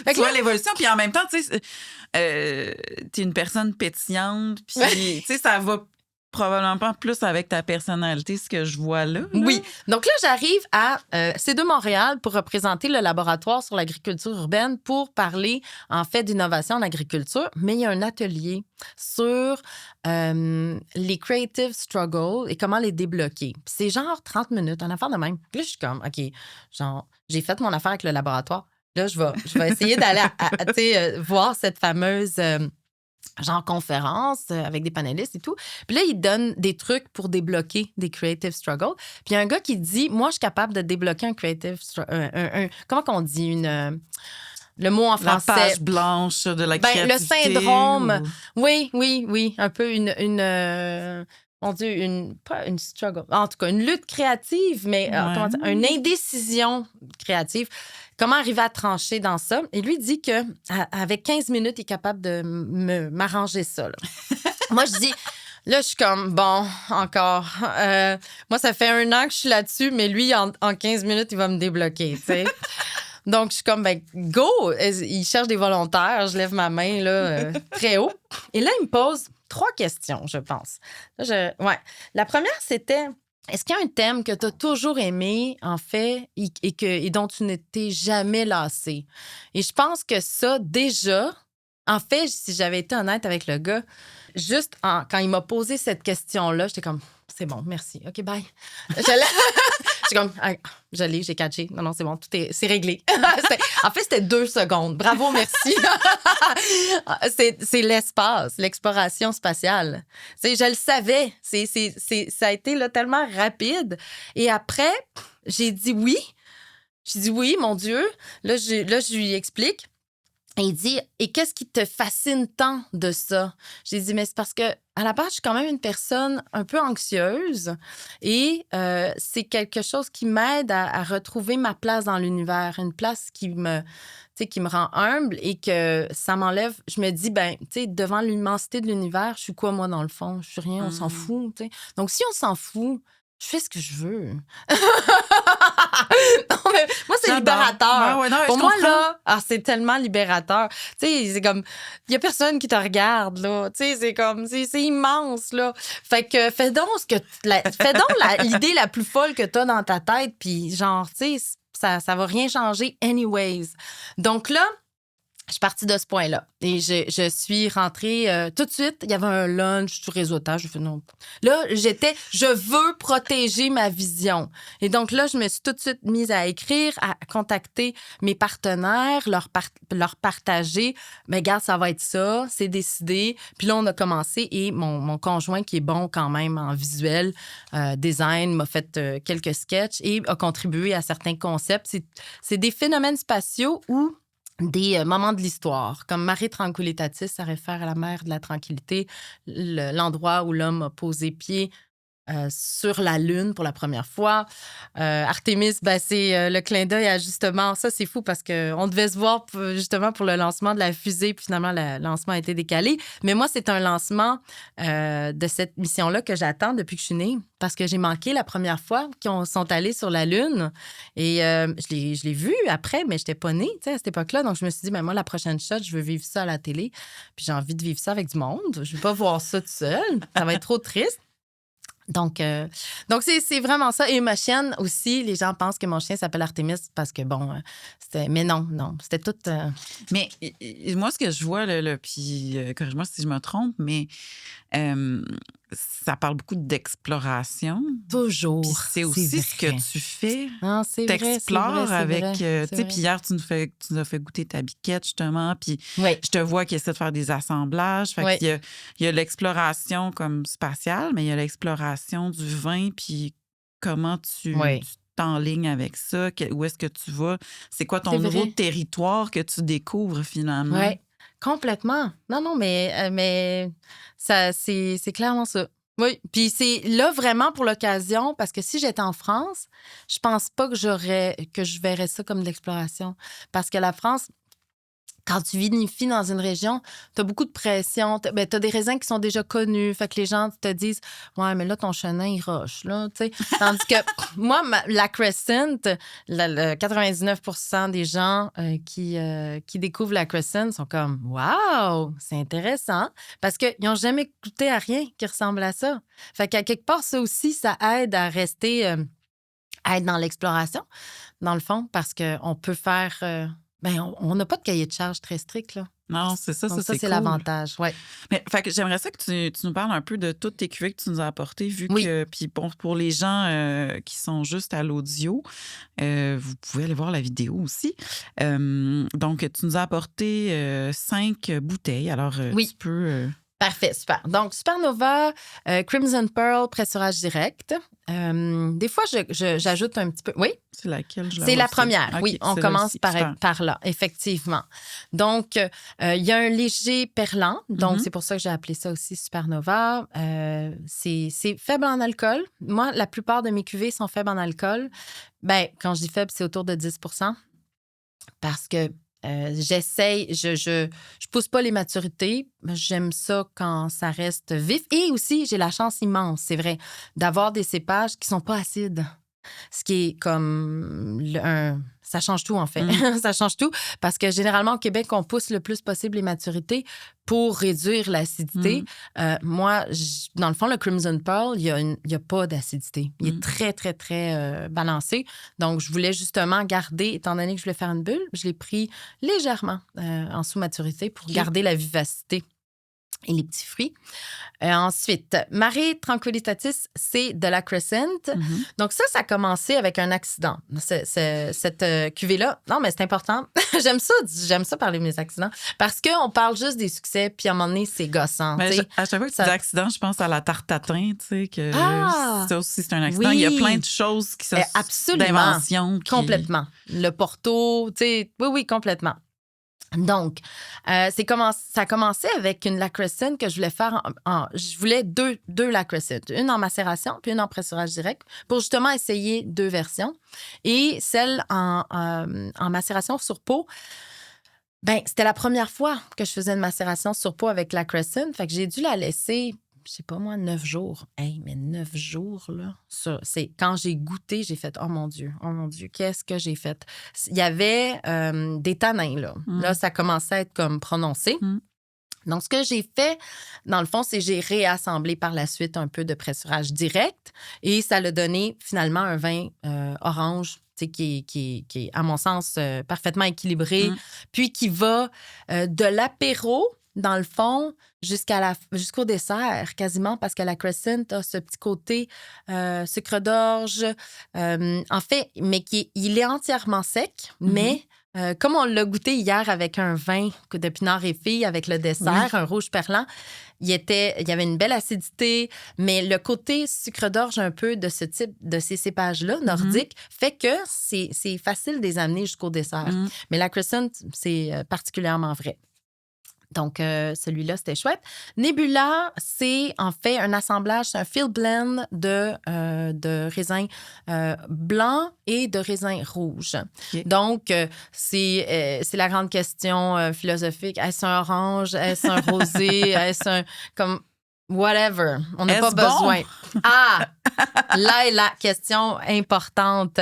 Tu vois l'évolution, puis en même temps, tu sais, t'es une personne pétillante, puis tu sais, ça va probablement pas plus avec ta personnalité, ce que je vois là. Oui. Donc là, j'arrive à C2 Montréal pour représenter le laboratoire sur l'agriculture urbaine pour parler, en fait, d'innovation en agriculture. Mais il y a un atelier sur les creative struggles et comment les débloquer. Puis c'est genre 30 minutes, une affaire de même. Puis là, je suis comme, OK, genre, j'ai fait mon affaire avec le laboratoire. Là, je vais essayer d'aller voir cette fameuse... genre conférence avec des panélistes et tout. Puis là, ils donnent des trucs pour débloquer des creative struggles. Puis il y a un gars qui dit, moi, je suis capable de débloquer un creative struggle. Comment qu'on dit? Le mot en français. La page blanche de la créativité. Le syndrome. Oui. Un peu mon Dieu, pas une struggle. En tout cas, une lutte créative, mais comment dire, une indécision créative. Comment arriver à trancher dans ça? Et lui dit qu'avec 15 minutes, il est capable de m'arranger ça. Là. Moi, je dis... Là, je suis comme, bon, encore. Moi, ça fait 1 an que je suis là-dessus, mais lui, en 15 minutes, il va me débloquer, tu sais. Donc, je suis comme, ben, go! Il cherche des volontaires. Je lève ma main, là, très haut. Et là, il me pose 3 questions, je pense. La première, c'était... Est-ce qu'il y a un thème que tu as toujours aimé, en fait, et dont tu n'étais jamais lassé? Et je pense que ça, déjà, en fait, si j'avais été honnête avec le gars, juste quand il m'a posé cette question-là, j'étais comme, c'est bon, merci. OK, bye. J'étais comme, j'ai catché. Non, c'est bon, c'est réglé. En fait, c'était 2 secondes. Bravo, merci. C'est l'espace, l'exploration spatiale. Je le savais. Ça a été là, tellement rapide. Et après, j'ai dit oui. J'ai dit oui, mon Dieu. Là, je lui explique. Et il dit, et qu'est-ce qui te fascine tant de ça? J'ai dit, mais c'est parce que à la base, je suis quand même une personne un peu anxieuse et c'est quelque chose qui m'aide à retrouver ma place dans l'univers, une place qui me rend humble et que ça m'enlève. Je me dis, ben, tu sais, devant l'immensité de l'univers, je suis quoi, moi, dans le fond? Je suis rien, on s'en fout, tu sais. Donc, si on s'en fout, je fais ce que je veux. Non, mais moi, c'est libérateur. Pour moi, là, c'est tellement libérateur. Tu sais, c'est comme, il n'y a personne qui te regarde, là. Tu sais, c'est comme, c'est immense, là. Fait que fais donc l'idée la plus folle que tu as dans ta tête, puis genre, tu sais, ça va rien changer anyways. Donc là, Je suis partie de ce point-là. Et je suis rentrée tout de suite. Il y avait un lunch, du réseautage. Je fais non. Là, je veux protéger ma vision. Et donc là, je me suis tout de suite mise à écrire, à contacter mes partenaires, leur partager. Mais regarde, ça va être ça, c'est décidé. Puis là, on a commencé et mon conjoint, qui est bon quand même en visuel, design, m'a fait quelques sketchs et a contribué à certains concepts. C'est des phénomènes spatiaux où des moments de l'histoire, comme Mare Tranquillitatis, ça réfère à la mer de la tranquillité, l'endroit où l'homme a posé pied sur la Lune pour la première fois. Artemis, ben, c'est le clin d'œil à justement... Ça, c'est fou parce qu'on devait se voir justement pour le lancement de la fusée, puis finalement, le lancement a été décalé. Mais moi, c'est un lancement de cette mission-là que j'attends depuis que je suis née, parce que j'ai manqué la première fois qu'ils sont allés sur la Lune. Et je l'ai vu après, mais je n'étais pas née à cette époque-là. Donc, je me suis dit, ben, moi, la prochaine shot, je veux vivre ça à la télé. Puis j'ai envie de vivre ça avec du monde. Je ne veux pas voir ça toute seule. Ça va être trop triste. Donc c'est vraiment ça. Et ma chienne aussi, les gens pensent que mon chien s'appelle Artemis parce que, bon, c'était... Mais non, c'était tout... Mais moi, ce que je vois, puis corrige-moi si je me trompe, mais ça parle beaucoup d'exploration. Toujours. Puis c'est aussi ce que tu fais. Non, c'est vrai, T'explores avec... Tu sais, vrai. puis hier, tu nous as fait goûter ta biquette, justement, puis Oui. je te vois qu'il essaie de faire des assemblages. Fait qu'il y a l'exploration comme spatiale, mais il y a l'exploration du vin, puis comment tu t'enlignes avec ça, où est-ce que tu vas, c'est quoi ton nouveau territoire que tu découvres finalement. Oui, complètement. Non, mais ça, c'est clairement ça. Oui, puis c'est là vraiment pour l'occasion, parce que si j'étais en France, je pense pas que je verrais ça comme de l'exploration. Parce que la France, quand tu vinifies dans une région, tu as beaucoup de pression. Tu as des raisins qui sont déjà connus. Fait que les gens te disent « Ouais, mais là, ton chenin, il roche. » là, tu sais. Tandis que moi, la Crescent, 99% des gens qui découvrent la Crescent sont comme « Wow, c'est intéressant. » Parce qu'ils n'ont jamais goûté à rien qui ressemble à ça. Fait qu'à quelque part, ça aussi, ça aide à rester... à être dans l'exploration, dans le fond, parce qu'on peut faire... on n'a pas de cahier de charge très strict, là. Non, c'est ça, donc ça c'est cool. l'avantage, oui. Mais fait que j'aimerais ça que tu nous parles un peu de toutes tes cuvées que tu nous as apportées, vu que, puis bon, pour les gens qui sont juste à l'audio, vous pouvez aller voir la vidéo aussi. Donc, tu nous as apporté 5 bouteilles. Alors, tu peux... Parfait, super. Donc, Supernova, Crimson Pearl, pressurage direct. Des fois, j'ajoute un petit peu... Oui? C'est laquelle? C'est la première, okay, oui. On commence par là, effectivement. Donc, il y a un léger perlant. Donc, c'est pour ça que j'ai appelé ça aussi Supernova. C'est faible en alcool. Moi, la plupart de mes cuvées sont faibles en alcool. Bien, quand je dis faible, c'est autour de 10 % parce que j'essaye, je pousse pas les maturités. J'aime ça quand ça reste vif. Et aussi, j'ai la chance immense, c'est vrai, d'avoir des cépages qui sont pas acides. Ce qui est comme ça change tout, en fait. Ça change tout parce que généralement, au Québec, on pousse le plus possible les maturités pour réduire l'acidité. Moi, dans le fond, le Crimson Pearl, il n'y a pas d'acidité. Il est très, très, très balancé. Donc, je voulais justement garder, étant donné que je voulais faire une bulle, je l'ai pris légèrement en sous-maturité pour garder la vivacité et les petits fruits. Ensuite, Mare Tranquillitatis, c'est de la Crescent. Donc ça a commencé avec un accident. Cette cuvée-là, non, mais c'est important. J'aime ça parler de mes accidents parce qu'on parle juste des succès, puis à un moment donné, c'est gossant. À chaque fois que tu dis accident, je pense à la tarte tatin, tu sais, que ça aussi, c'est un accident. Oui. Il y a plein de choses qui sont d'invention. Complètement. Le Porto, tu sais, oui, complètement. Donc, ça a commencé avec une La Crescent que je voulais faire je voulais deux La Crescent, une en macération puis une en pressurage direct pour justement essayer 2 versions. Et celle en macération sur peau, ben c'était la première fois que je faisais une macération sur peau avec La Crescent. Fait que j'ai dû la laisser, je sais pas moi, 9 jours. Hey, mais 9 jours, là. C'est quand j'ai goûté, j'ai fait, oh mon Dieu, qu'est-ce que j'ai fait? Il y avait des tanins, là. Là, ça commençait à être comme prononcé. Donc, ce que j'ai fait, dans le fond, c'est que j'ai réassemblé par la suite un peu de pressurage direct et ça l'a donné finalement un vin orange qui est, à mon sens, parfaitement équilibré, puis qui va de l'apéro, dans le fond, jusqu'au dessert, quasiment, parce que la Crescent a ce petit côté sucre d'orge, en fait, mais il est entièrement sec, mais comme on l'a goûté hier avec un vin de Pinard et Fille, avec le dessert, un rouge perlant, il y avait une belle acidité, mais le côté sucre d'orge un peu de ce type, de ces cépages-là, nordiques, fait que c'est facile de les amener jusqu'au dessert. Mais la Crescent, c'est particulièrement vrai. Donc, celui-là, c'était chouette. Nebula, c'est en fait un assemblage, c'est un field blend de raisins blancs et de raisins rouges. Okay. Donc, c'est la grande question philosophique. Est-ce un orange? Est-ce un rosé? Est-ce un... comme whatever. On n'a pas besoin. Bon? Ah! Là est la question importante.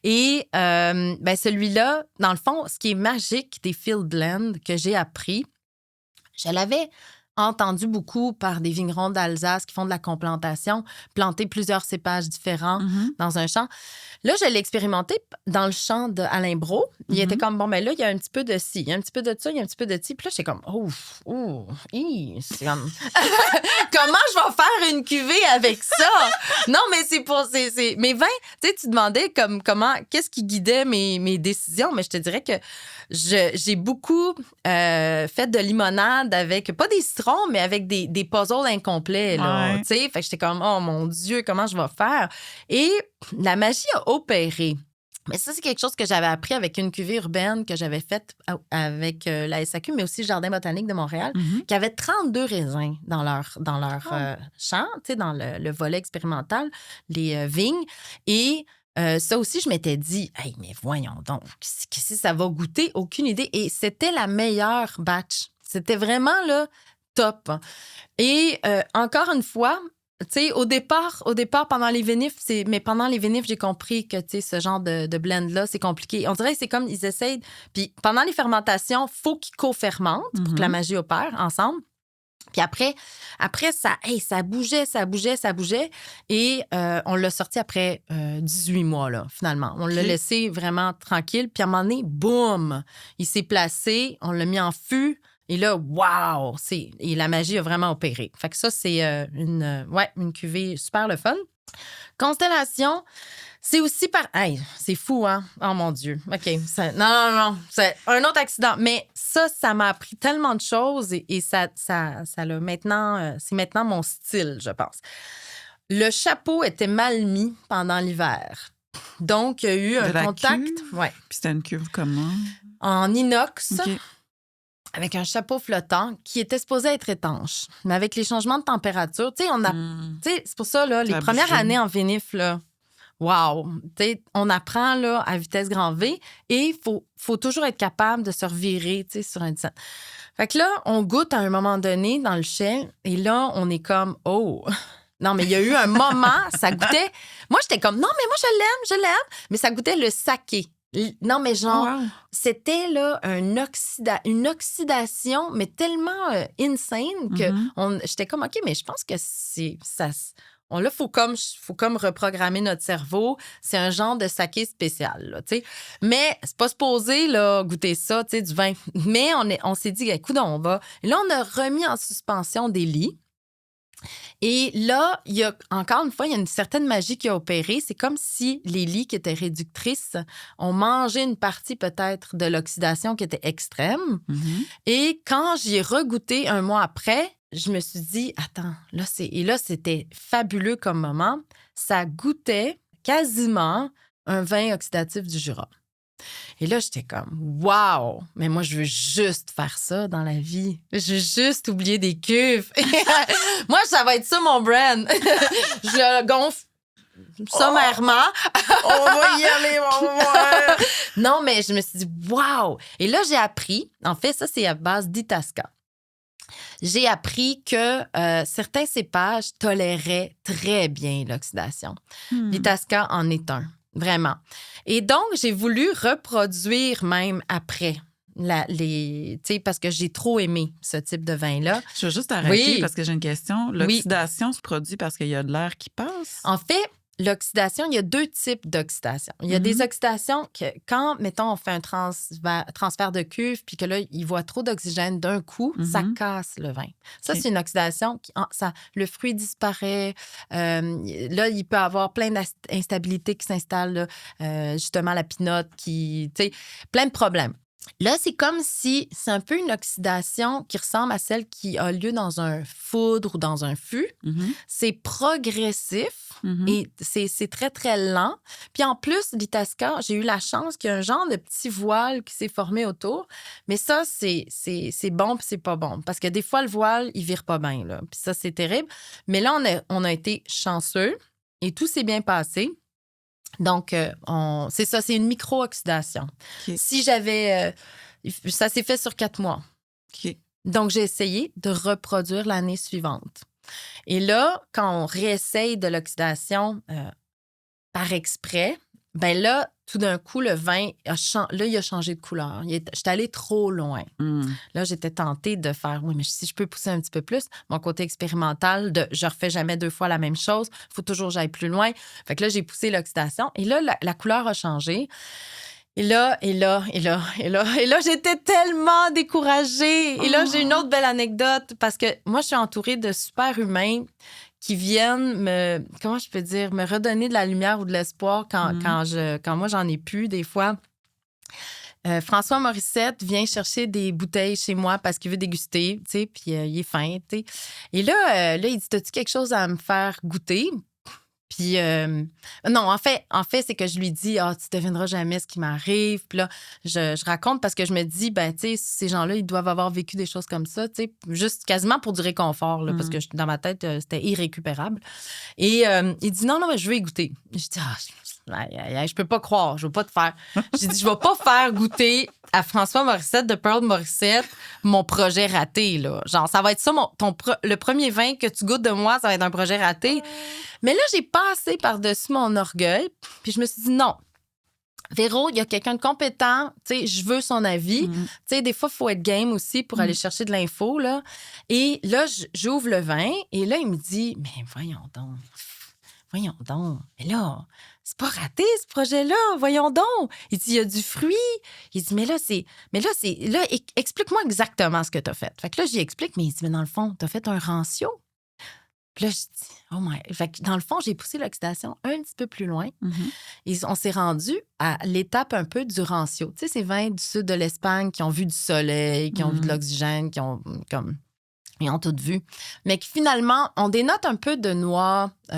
Et celui-là, dans le fond, ce qui est magique des field blends que j'ai appris, je l'avais entendu beaucoup par des vignerons d'Alsace qui font de la complantation, planter plusieurs cépages différents dans un champ. Là, je l'ai expérimenté dans le champ d'Alain Brault. Il était comme, bon, là, il y a un petit peu de ci, il y a un petit peu de ça, il y a un petit peu de ci. Puis là, j'étais comme, c'est comme... Comment je vais faire une cuvée avec ça? Non, mais c'est pour... Mes vins, tu sais, tu demandais qu'est-ce qui guidait mes décisions, mais je te dirais que j'ai beaucoup fait de limonade avec, pas des citrons, mais avec des puzzles incomplets, là, tu sais. Fait que j'étais comme, oh mon Dieu, comment je vais faire? Et la magie a opéré. Mais ça, c'est quelque chose que j'avais appris avec une cuvée urbaine que j'avais faite avec la SAQ, mais aussi le Jardin botanique de Montréal, qui avait 32 raisins dans leur champ, tu sais, dans le volet expérimental, les vignes. Et ça aussi, je m'étais dit, hey, mais voyons donc, qu'est-ce que ça va goûter? Aucune idée. Et c'était la meilleure batch. C'était vraiment, là, top. Et encore une fois, tu sais, au départ, pendant les vinifs, mais pendant les vinifs, j'ai compris que, tu sais, ce genre de blend-là, c'est compliqué. On dirait que c'est comme ils essayent. Puis pendant les fermentations, il faut qu'ils co-fermentent pour que la magie opère ensemble. Puis après ça bougeait. Et on l'a sorti après 18 mois, là, finalement. On l'a laissé vraiment tranquille. Puis à un moment donné, boum, il s'est placé, on l'a mis en fût. Et là, wow! Et la magie a vraiment opéré. Fait que ça, c'est une cuvée super le fun. Constellation, c'est aussi hey, c'est fou, hein? Oh mon Dieu. OK. Non. C'est un autre accident. Mais ça m'a appris tellement de choses et ça l'a maintenant... c'est maintenant mon style, je pense. Le chapeau était mal mis pendant l'hiver. Donc, il y a eu un contact. Ouais. Puis c'était une cuve comment? En inox. OK. Avec un chapeau flottant qui était supposé être étanche. Mais avec les changements de température, tu sais, c'est pour ça, là, les premières années en vinif, là, wow! Tu sais, on apprend, là, à vitesse grand V et il faut toujours être capable de se revirer, tu sais, sur un design. Fait que là, on goûte à un moment donné dans le chai et là, on est comme, oh! Non, mais il y a eu un moment, ça goûtait... Moi, j'étais comme, non, mais moi, je l'aime, mais ça goûtait le saké. Non, mais genre, c'était là une oxydation, mais tellement insane que j'étais comme, OK, mais je pense que c'est ça. Là, faut comme reprogrammer notre cerveau. C'est un genre de saké spécial, là, tu sais. Mais c'est pas supposé, là, goûter ça, tu sais, du vin. Mais on s'est dit, écoute, on va. Et là, on a remis en suspension des lits. Et là, encore une fois, il y a une certaine magie qui a opéré. C'est comme si les lits qui étaient réductrices ont mangé une partie peut-être de l'oxydation qui était extrême. Et quand j'y ai regoûté un mois après, je me suis dit, attends, là, c'était fabuleux comme moment. Ça goûtait quasiment un vin oxydatif du Jura. Et là, j'étais comme, wow! Mais moi, je veux juste faire ça dans la vie. Je veux juste oublier des cuves. Moi, ça va être ça, mon brand. Je le gonfle sommairement. On va y aller, Non, mais je me suis dit, wow! Et là, j'ai appris, en fait, ça, c'est à base d'Itasca. J'ai appris que certains cépages toléraient très bien l'oxydation. L'Itasca en est un. Vraiment. Et donc, j'ai voulu reproduire même après, parce que j'ai trop aimé ce type de vin-là. Je veux juste arrêter parce que j'ai une question. L'oxydation se produit parce qu'il y a de l'air qui passe? En fait, l'oxydation, il y a 2 types d'oxydation. Il y a des oxydations que quand, mettons, on fait un transfert de cuve puis que là, il voit trop d'oxygène d'un coup, ça casse le vin. Ça, OK. c'est une oxydation le fruit disparaît. Là, il peut y avoir plein d'instabilités qui s'installent, là. Justement, la pinote qui... Tu sais, plein de problèmes. Là, c'est comme si c'est un peu une oxydation qui ressemble à celle qui a lieu dans un foudre ou dans un fût. C'est progressif et c'est très, très lent. Puis en plus, l'Itasca, j'ai eu la chance qu'il y a un genre de petit voile qui s'est formé autour. Mais ça, c'est bon puis c'est pas bon. Parce que des fois, le voile, il vire pas bien, là. Puis ça, c'est terrible. Mais là, on a été chanceux et tout s'est bien passé. Donc, c'est ça, c'est une micro-oxydation. OK. Si j'avais... ça s'est fait sur 4 mois. OK. Donc, j'ai essayé de reproduire l'année suivante. Et là, quand on réessaye de l'oxydation par exprès, ben là, tout d'un coup, le vin, il a changé de couleur. J'étais allée trop loin. Là, j'étais tentée de faire, oui, mais si je peux pousser un petit peu plus, mon côté expérimental de je refais jamais 2 fois la même chose, il faut toujours que j'aille plus loin. Fait que là, j'ai poussé l'oxydation et là, la couleur a changé. Et là, j'étais tellement découragée. Et là, j'ai une autre belle anecdote parce que moi, je suis entourée de super humains qui viennent comment je peux dire, me redonner de la lumière ou de l'espoir quand moi, j'en ai plus des fois. François Morissette vient chercher des bouteilles chez moi parce qu'il veut déguster, tu sais, puis il est fin, tu sais. Et là, il dit, t'as-tu quelque chose à me faire goûter? Puis, non, en fait, c'est que je lui dis, tu devineras jamais ce qui m'arrive. Puis là, je raconte parce que je me dis, ben, tu sais, ces gens-là, ils doivent avoir vécu des choses comme ça, tu sais, juste quasiment pour du réconfort, là, parce que dans ma tête, c'était irrécupérable. Et il dit, non, mais je veux y goûter. Je dis, je peux pas croire, je veux pas te faire. J'ai dit, je vais pas faire goûter à François Morissette de Pearl Morissette mon projet raté, là. Genre, ça va être ça, le premier vin que tu goûtes de moi, ça va être un projet raté. Mais là, j'ai passé par-dessus mon orgueil, puis je me suis dit non. Véro, il y a quelqu'un de compétent, tu sais, je veux son avis. Tu sais, des fois, il faut être game aussi pour aller chercher de l'info, là. Et là, j'ouvre le vin, et là, il me dit, mais voyons donc. Mais là, c'est pas raté, ce projet-là. Voyons donc. Il dit, il y a du fruit. Il dit, explique-moi exactement ce que tu as fait. Fait que là, j'y explique, mais il dit, mais dans le fond, tu as fait un ratio. Puis là, je dis, oh my. Fait que dans le fond, j'ai poussé l'oxydation un petit peu plus loin. Et on s'est rendu à l'étape un peu du rancio. Tu sais, ces vins du sud de l'Espagne qui ont vu du soleil, qui ont vu de l'oxygène, ils ont tout vu. Mais que finalement, on dénote un peu de noix, tu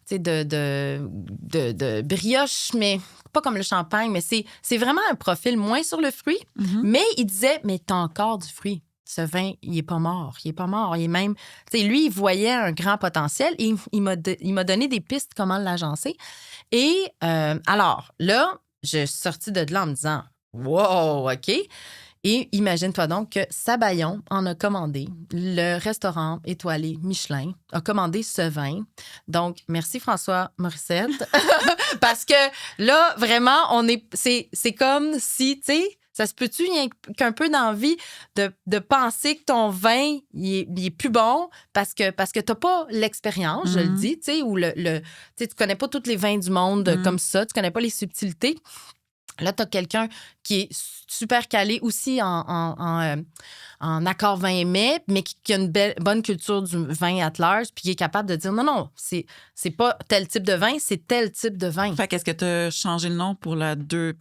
sais, de brioche, mais pas comme le champagne, mais c'est vraiment un profil moins sur le fruit. Mais il disait, mais t'as encore du fruit. Ce vin, il est pas mort. Il est même... Tu sais, lui, il voyait un grand potentiel et il m'a donné des pistes comment l'agencer. Et alors, là, je suis sortie de là en me disant, wow, OK. Et imagine-toi donc que Sabayon en a commandé. Le restaurant étoilé Michelin a commandé ce vin. Donc, merci François Morissette. Parce que là, vraiment, c'est comme si, tu sais, ça se peut-tu qu'un peu d'envie de penser que ton vin, il est plus bon parce que t'as pas l'expérience, je le dis, tu sais, ou tu sais, tu connais pas tous les vins du monde comme ça, tu connais pas les subtilités. Là, tu as quelqu'un qui est super calé aussi en accord vin et mets, mais qui a une bonne culture du vin at large, puis qui est capable de dire non, c'est pas tel type de vin, c'est tel type de vin. Fait qu'est-ce que tu as changé le nom pour la 2?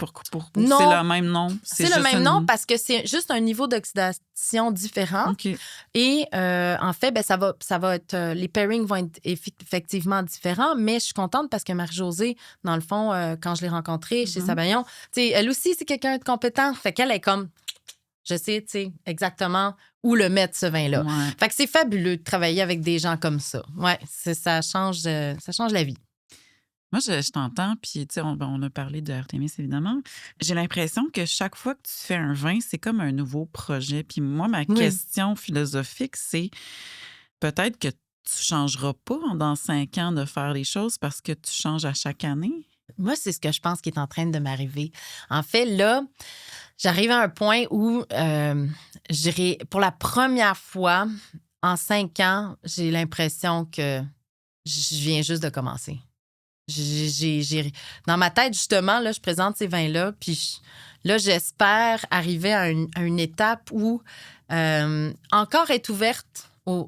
Non, c'est le même nom? C'est le même nom parce que c'est juste un niveau d'oxydation différent. Okay. Et en fait, ben, ça va être... les pairings vont être effectivement différents, mais je suis contente parce que Marie-Josée, dans le fond, quand je l'ai rencontrée chez Sabayon, elle aussi, c'est quelqu'un de compétent. Fait qu'elle est comme... Je sais, tu sais, exactement où le mettre, ce vin-là. Ouais. Fait que c'est fabuleux de travailler avec des gens comme ça. Ouais, ça change la vie. Moi, je t'entends, puis tu sais, on a parlé de Artémis, évidemment. J'ai l'impression que chaque fois que tu fais un vin, c'est comme un nouveau projet. Puis moi, ma question philosophique, c'est peut-être que tu changeras pas dans 5 ans de faire les choses parce que tu changes à chaque année. Moi, c'est ce que je pense qui est en train de m'arriver. En fait, là, j'arrive à un point où, pour la première fois en 5 ans, j'ai l'impression que je viens juste de commencer. Dans ma tête, justement, là, je présente ces vins-là, puis là, j'espère arriver à une étape où encore être ouverte aux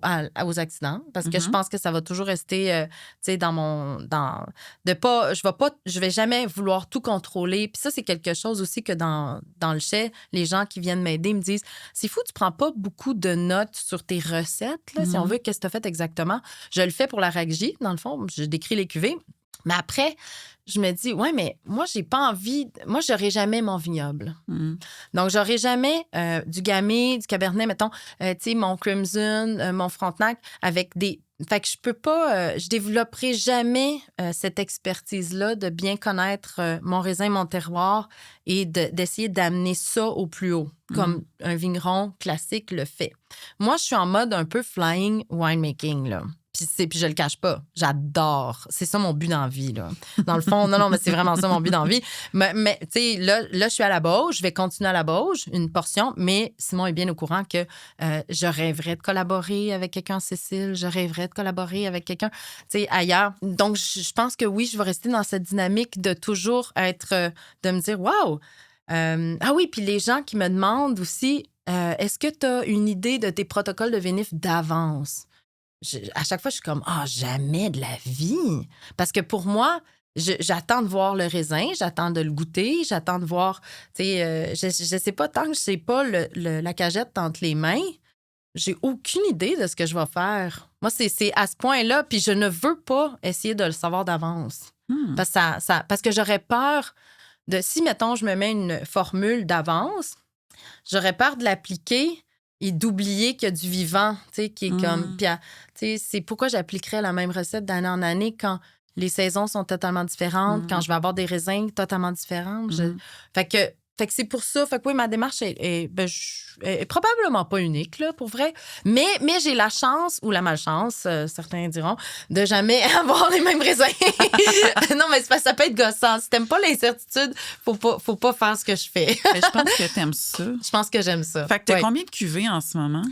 accidents, parce que je pense que ça va toujours rester, tu sais, je vais jamais vouloir tout contrôler. Puis ça, c'est quelque chose aussi que dans le chai, les gens qui viennent m'aider me disent, c'est fou, tu prends pas beaucoup de notes sur tes recettes, là, si on veut, qu'est-ce que tu as fait exactement. Je le fais pour la RACJ, dans le fond, je décris les cuvées. Mais après, je me dis, ouais, mais moi, j'ai pas envie. Moi, j'aurai jamais mon vignoble. Donc, j'aurai jamais du Gamay, du Cabernet, mettons, tu sais, mon Crimson, mon Frontenac, avec des. Fait que je peux pas. Je développerai jamais cette expertise-là de bien connaître mon raisin, mon terroir et d'essayer d'amener ça au plus haut, comme un vigneron classique le fait. Moi, je suis en mode un peu flying winemaking, là. Puis je le cache pas, j'adore. C'est ça mon but dans la vie, là. Dans le fond, non, mais c'est vraiment ça mon but dans la vie. Mais tu sais, là, je suis à la Bauge, je vais continuer à la Bauge, une portion, mais Simon est bien au courant que je rêverais de collaborer avec quelqu'un en Sicile, je rêverais de collaborer avec quelqu'un, tu sais, ailleurs. Donc, je pense que oui, je vais rester dans cette dynamique de toujours être, de me dire, waouh! Ah oui, puis les gens qui me demandent aussi, est-ce que tu as une idée de tes protocoles de vinif d'avance? À chaque fois, je suis comme, jamais de la vie. Parce que pour moi, j'attends de voir le raisin, j'attends de le goûter, j'attends de voir, tu sais, je sais pas, tant que je sais pas la cagette entre les mains, j'ai aucune idée de ce que je vais faire. Moi, c'est à ce point-là, puis je ne veux pas essayer de le savoir d'avance. Parce que j'aurais peur de, si, mettons, je me mets une formule d'avance, j'aurais peur de l'appliquer et d'oublier qu'il y a du vivant, tu sais, qui est comme... Puis, tu sais, c'est pourquoi j'appliquerais la même recette d'année en année quand les saisons sont totalement différentes, quand je vais avoir des raisins totalement différents. Fait que c'est pour ça. Fait que oui, ma démarche est probablement pas unique, là, pour vrai. Mais j'ai la chance, ou la malchance, certains diront, de jamais avoir les mêmes raisins. Non, mais c'est parce que ça peut être gossant. Si t'aimes pas l'incertitude, faut pas faire ce que je fais. Mais je pense que t'aimes ça. Je pense que j'aime ça. Fait que t'as combien de cuvées en ce moment?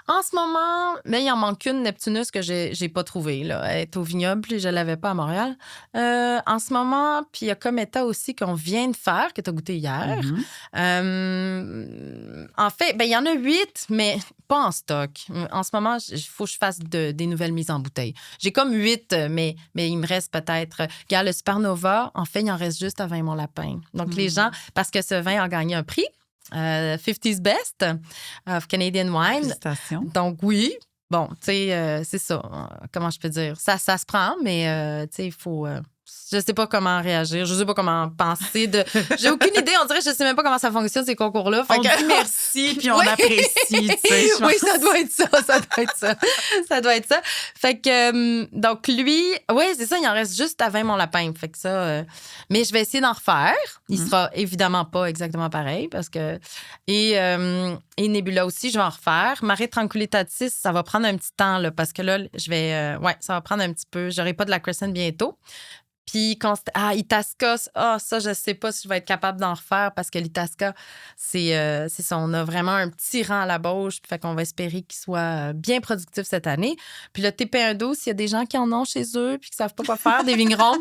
En ce moment, mais il en manque une, Neptunus, que j'ai pas trouvée. Là. Elle est au vignoble, puis je l'avais pas à Montréal. En ce moment, puis il y a Cometa aussi qu'on vient de faire, que tu as goûté hier. En fait, il y en a 8, mais pas en stock. En ce moment, il faut que je fasse des nouvelles mises en bouteille. J'ai comme 8, mais il me reste peut-être... Regarde, le Supernova, en fait, il en reste juste à 20 mon lapin. Donc, les gens, parce que ce vin a gagné un prix, 50's Best of Canadian Wine. Félicitations. Donc, oui. Bon, tu sais, c'est ça. Comment je peux dire? Ça se prend, mais, tu sais, il faut... je sais pas comment réagir. Je sais pas comment penser de... J'ai aucune idée. On dirait que je sais même pas comment ça fonctionne, ces concours-là. On dit merci, puis on apprécie, tu sais. Oui, ça doit être ça. Ça doit être ça. Fait que, donc, lui... Oui, c'est ça, il en reste juste à 20 mon lapin. Fait que ça... mais je vais essayer d'en refaire. Il sera évidemment pas exactement pareil, parce que... Et Nebula aussi, je vais en refaire. Mare Tranquillitatis, ça va prendre un petit temps, là, parce que là, je vais... ça va prendre un petit peu. J'aurai pas de la Crescent bientôt. Puis, Itasca, ça, je sais pas si je vais être capable d'en refaire parce que l'Itasca, c'est ça, on a vraiment un petit rang à la bauche, fait qu'on va espérer qu'il soit bien productif cette année. Puis le TP112, s'il y a des gens qui en ont chez eux puis qui savent pas quoi faire, des vignerons,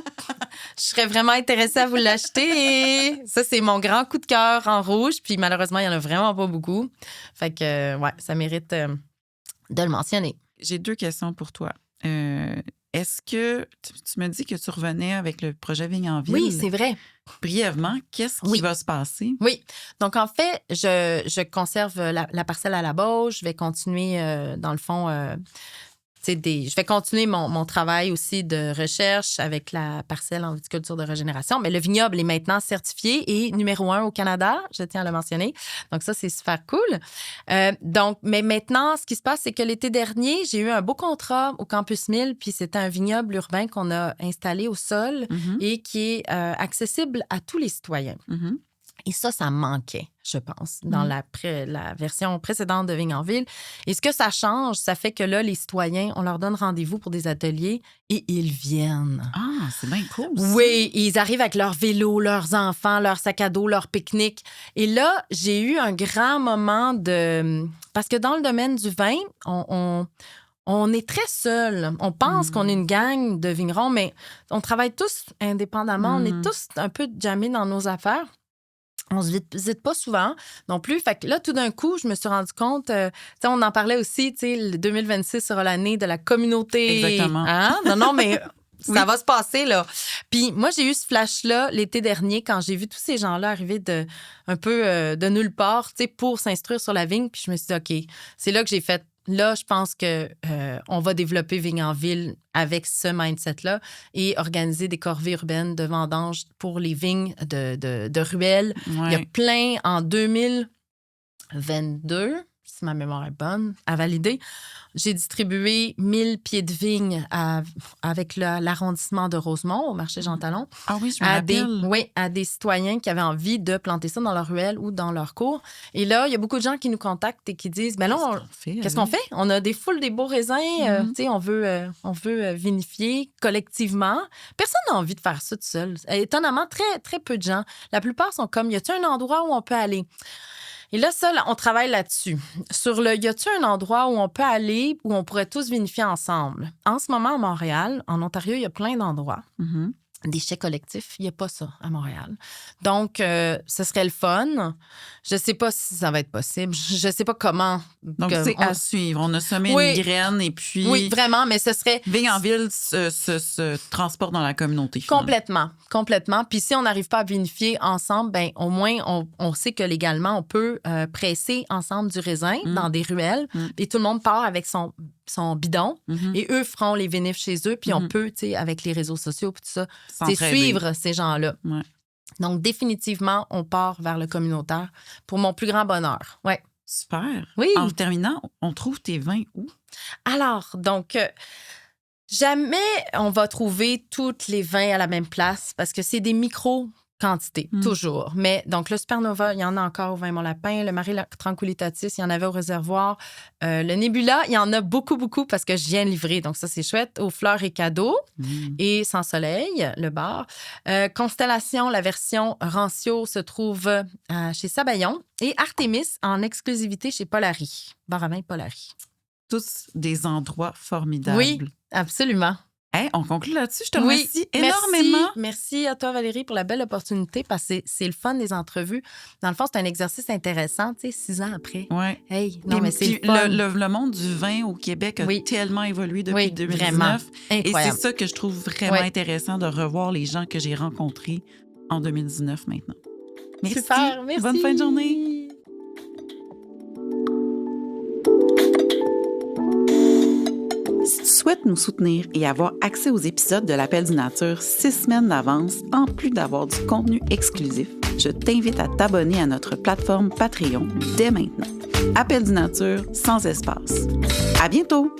je serais vraiment intéressée à vous l'acheter. Et ça, c'est mon grand coup de cœur en rouge. Puis malheureusement, il y en a vraiment pas beaucoup. Fait que, ça mérite de le mentionner. J'ai 2 questions pour toi. Est-ce que tu me dis que tu revenais avec le projet Vigne en Ville? Oui, c'est vrai. Brièvement, qu'est-ce qui va se passer? Oui. Donc, en fait, je conserve la parcelle à la Bauge. Je vais continuer, dans le fond... je vais continuer mon travail aussi de recherche avec la parcelle en viticulture de régénération. Mais le vignoble est maintenant certifié et numéro 1 au Canada, je tiens à le mentionner. Donc ça, c'est super cool. Mais maintenant, ce qui se passe, c'est que l'été dernier, j'ai eu un beau contrat au Campus 1000, puis c'était un vignoble urbain qu'on a installé au sol et qui est accessible à tous les citoyens. Et ça me manquait, je pense, dans la version précédente de Vigne en Ville. Et ce que ça change, ça fait que là, les citoyens, on leur donne rendez-vous pour des ateliers et ils viennent. Ah, c'est bien cool. Ça. Oui, ils arrivent avec leur vélo, leurs enfants, leur sac à dos, leur pique-nique. Et là, j'ai eu un grand moment de... Parce que dans le domaine du vin, on est très seuls. On pense qu'on est une gang de vignerons, mais on travaille tous indépendamment. On est tous un peu jammés dans nos affaires. On se visite pas souvent non plus. Fait que là, tout d'un coup, je me suis rendu compte... on en parlait aussi, le 2026 sera l'année de la communauté. Exactement. Hein? Non, mais... Ça va se passer, là. Puis moi, j'ai eu ce flash-là l'été dernier quand j'ai vu tous ces gens-là arriver un peu de nulle part, pour s'instruire sur la vigne. Puis je me suis dit, OK, c'est là que j'ai fait... Là, je pense que on va développer Vigne en ville avec ce mindset-là et organiser des corvées urbaines de vendange pour les vignes de ruelles. Ouais. Il y a plein en 2022, si ma mémoire est bonne, à valider. J'ai distribué 1000 pieds de vigne avec l'arrondissement de Rosemont au marché Jean Talon. Ah oui, je me rappelle. À des citoyens qui avaient envie de planter ça dans leur ruelle ou dans leur cour. Et là, il y a beaucoup de gens qui nous contactent et qui disent, ben là, qu'est-ce qu'on fait? On a des beaux raisins, on veut vinifier collectivement. Personne n'a envie de faire ça tout seul. Étonnamment, très, très peu de gens. La plupart sont comme, y a-t-il un endroit où on peut aller? Et là, ça, on travaille là-dessus. Sur y a-t-il un endroit où on peut aller, où on pourrait tous vinifier ensemble? En ce moment, à Montréal, en Ontario, il y a plein d'endroits. Des chais collectifs, il n'y a pas ça à Montréal. Donc, ce serait le fun. Je ne sais pas si ça va être possible. Je ne sais pas comment. Donc, c'est à suivre. On a semé une graine et puis... Oui, vraiment, mais ce serait... Vigne en ville se transporte dans la communauté. Finalement. Complètement. Puis si on n'arrive pas à vinifier ensemble, ben au moins, on sait que légalement, on peut presser ensemble du raisin dans des ruelles et tout le monde part avec son bidon et eux feront les vinifs chez eux. Puis on peut, tu sais, avec les réseaux sociaux puis tout ça, suivre ces gens-là. Ouais. Donc, définitivement, on part vers le communautaire pour mon plus grand bonheur. Ouais. Super. Oui. En terminant, on trouve tes vins où? Alors, donc, jamais on va trouver tous les vins à la même place parce que c'est des micro-quantités, toujours. Mais donc, le Supernova, il y en a encore au vin Mont-Lapin. Le Marie Tranquillitatis, il y en avait au réservoir. Le Nebula, il y en a beaucoup, beaucoup parce que je viens de livrer. Donc, ça, c'est chouette. Aux Fleurs et Cadeaux et Sans Soleil, le bar. Constellation, la version Rancio se trouve chez Sabayon. Et Artémis en exclusivité chez Polari. Bar à vin Polari. Tous des endroits formidables. Oui, absolument. Hey, on conclut là-dessus. Je te remercie énormément. Merci à toi, Valérie, pour la belle opportunité parce que c'est le fun des entrevues. Dans le fond, c'est un exercice intéressant, tu sais, 6 ans après. Oui. Hey, non, mais c'est le fun. Le monde du vin au Québec a tellement évolué depuis 2019. Vraiment. Et c'est ça que je trouve vraiment intéressant de revoir les gens que j'ai rencontrés en 2019 maintenant. Merci. Super, merci. Bonne fin de journée. Si tu souhaites nous soutenir et avoir accès aux épisodes de l'Appel du Nature 6 semaines d'avance, en plus d'avoir du contenu exclusif, je t'invite à t'abonner à notre plateforme Patreon dès maintenant. Appel du Nature sans espace. À bientôt!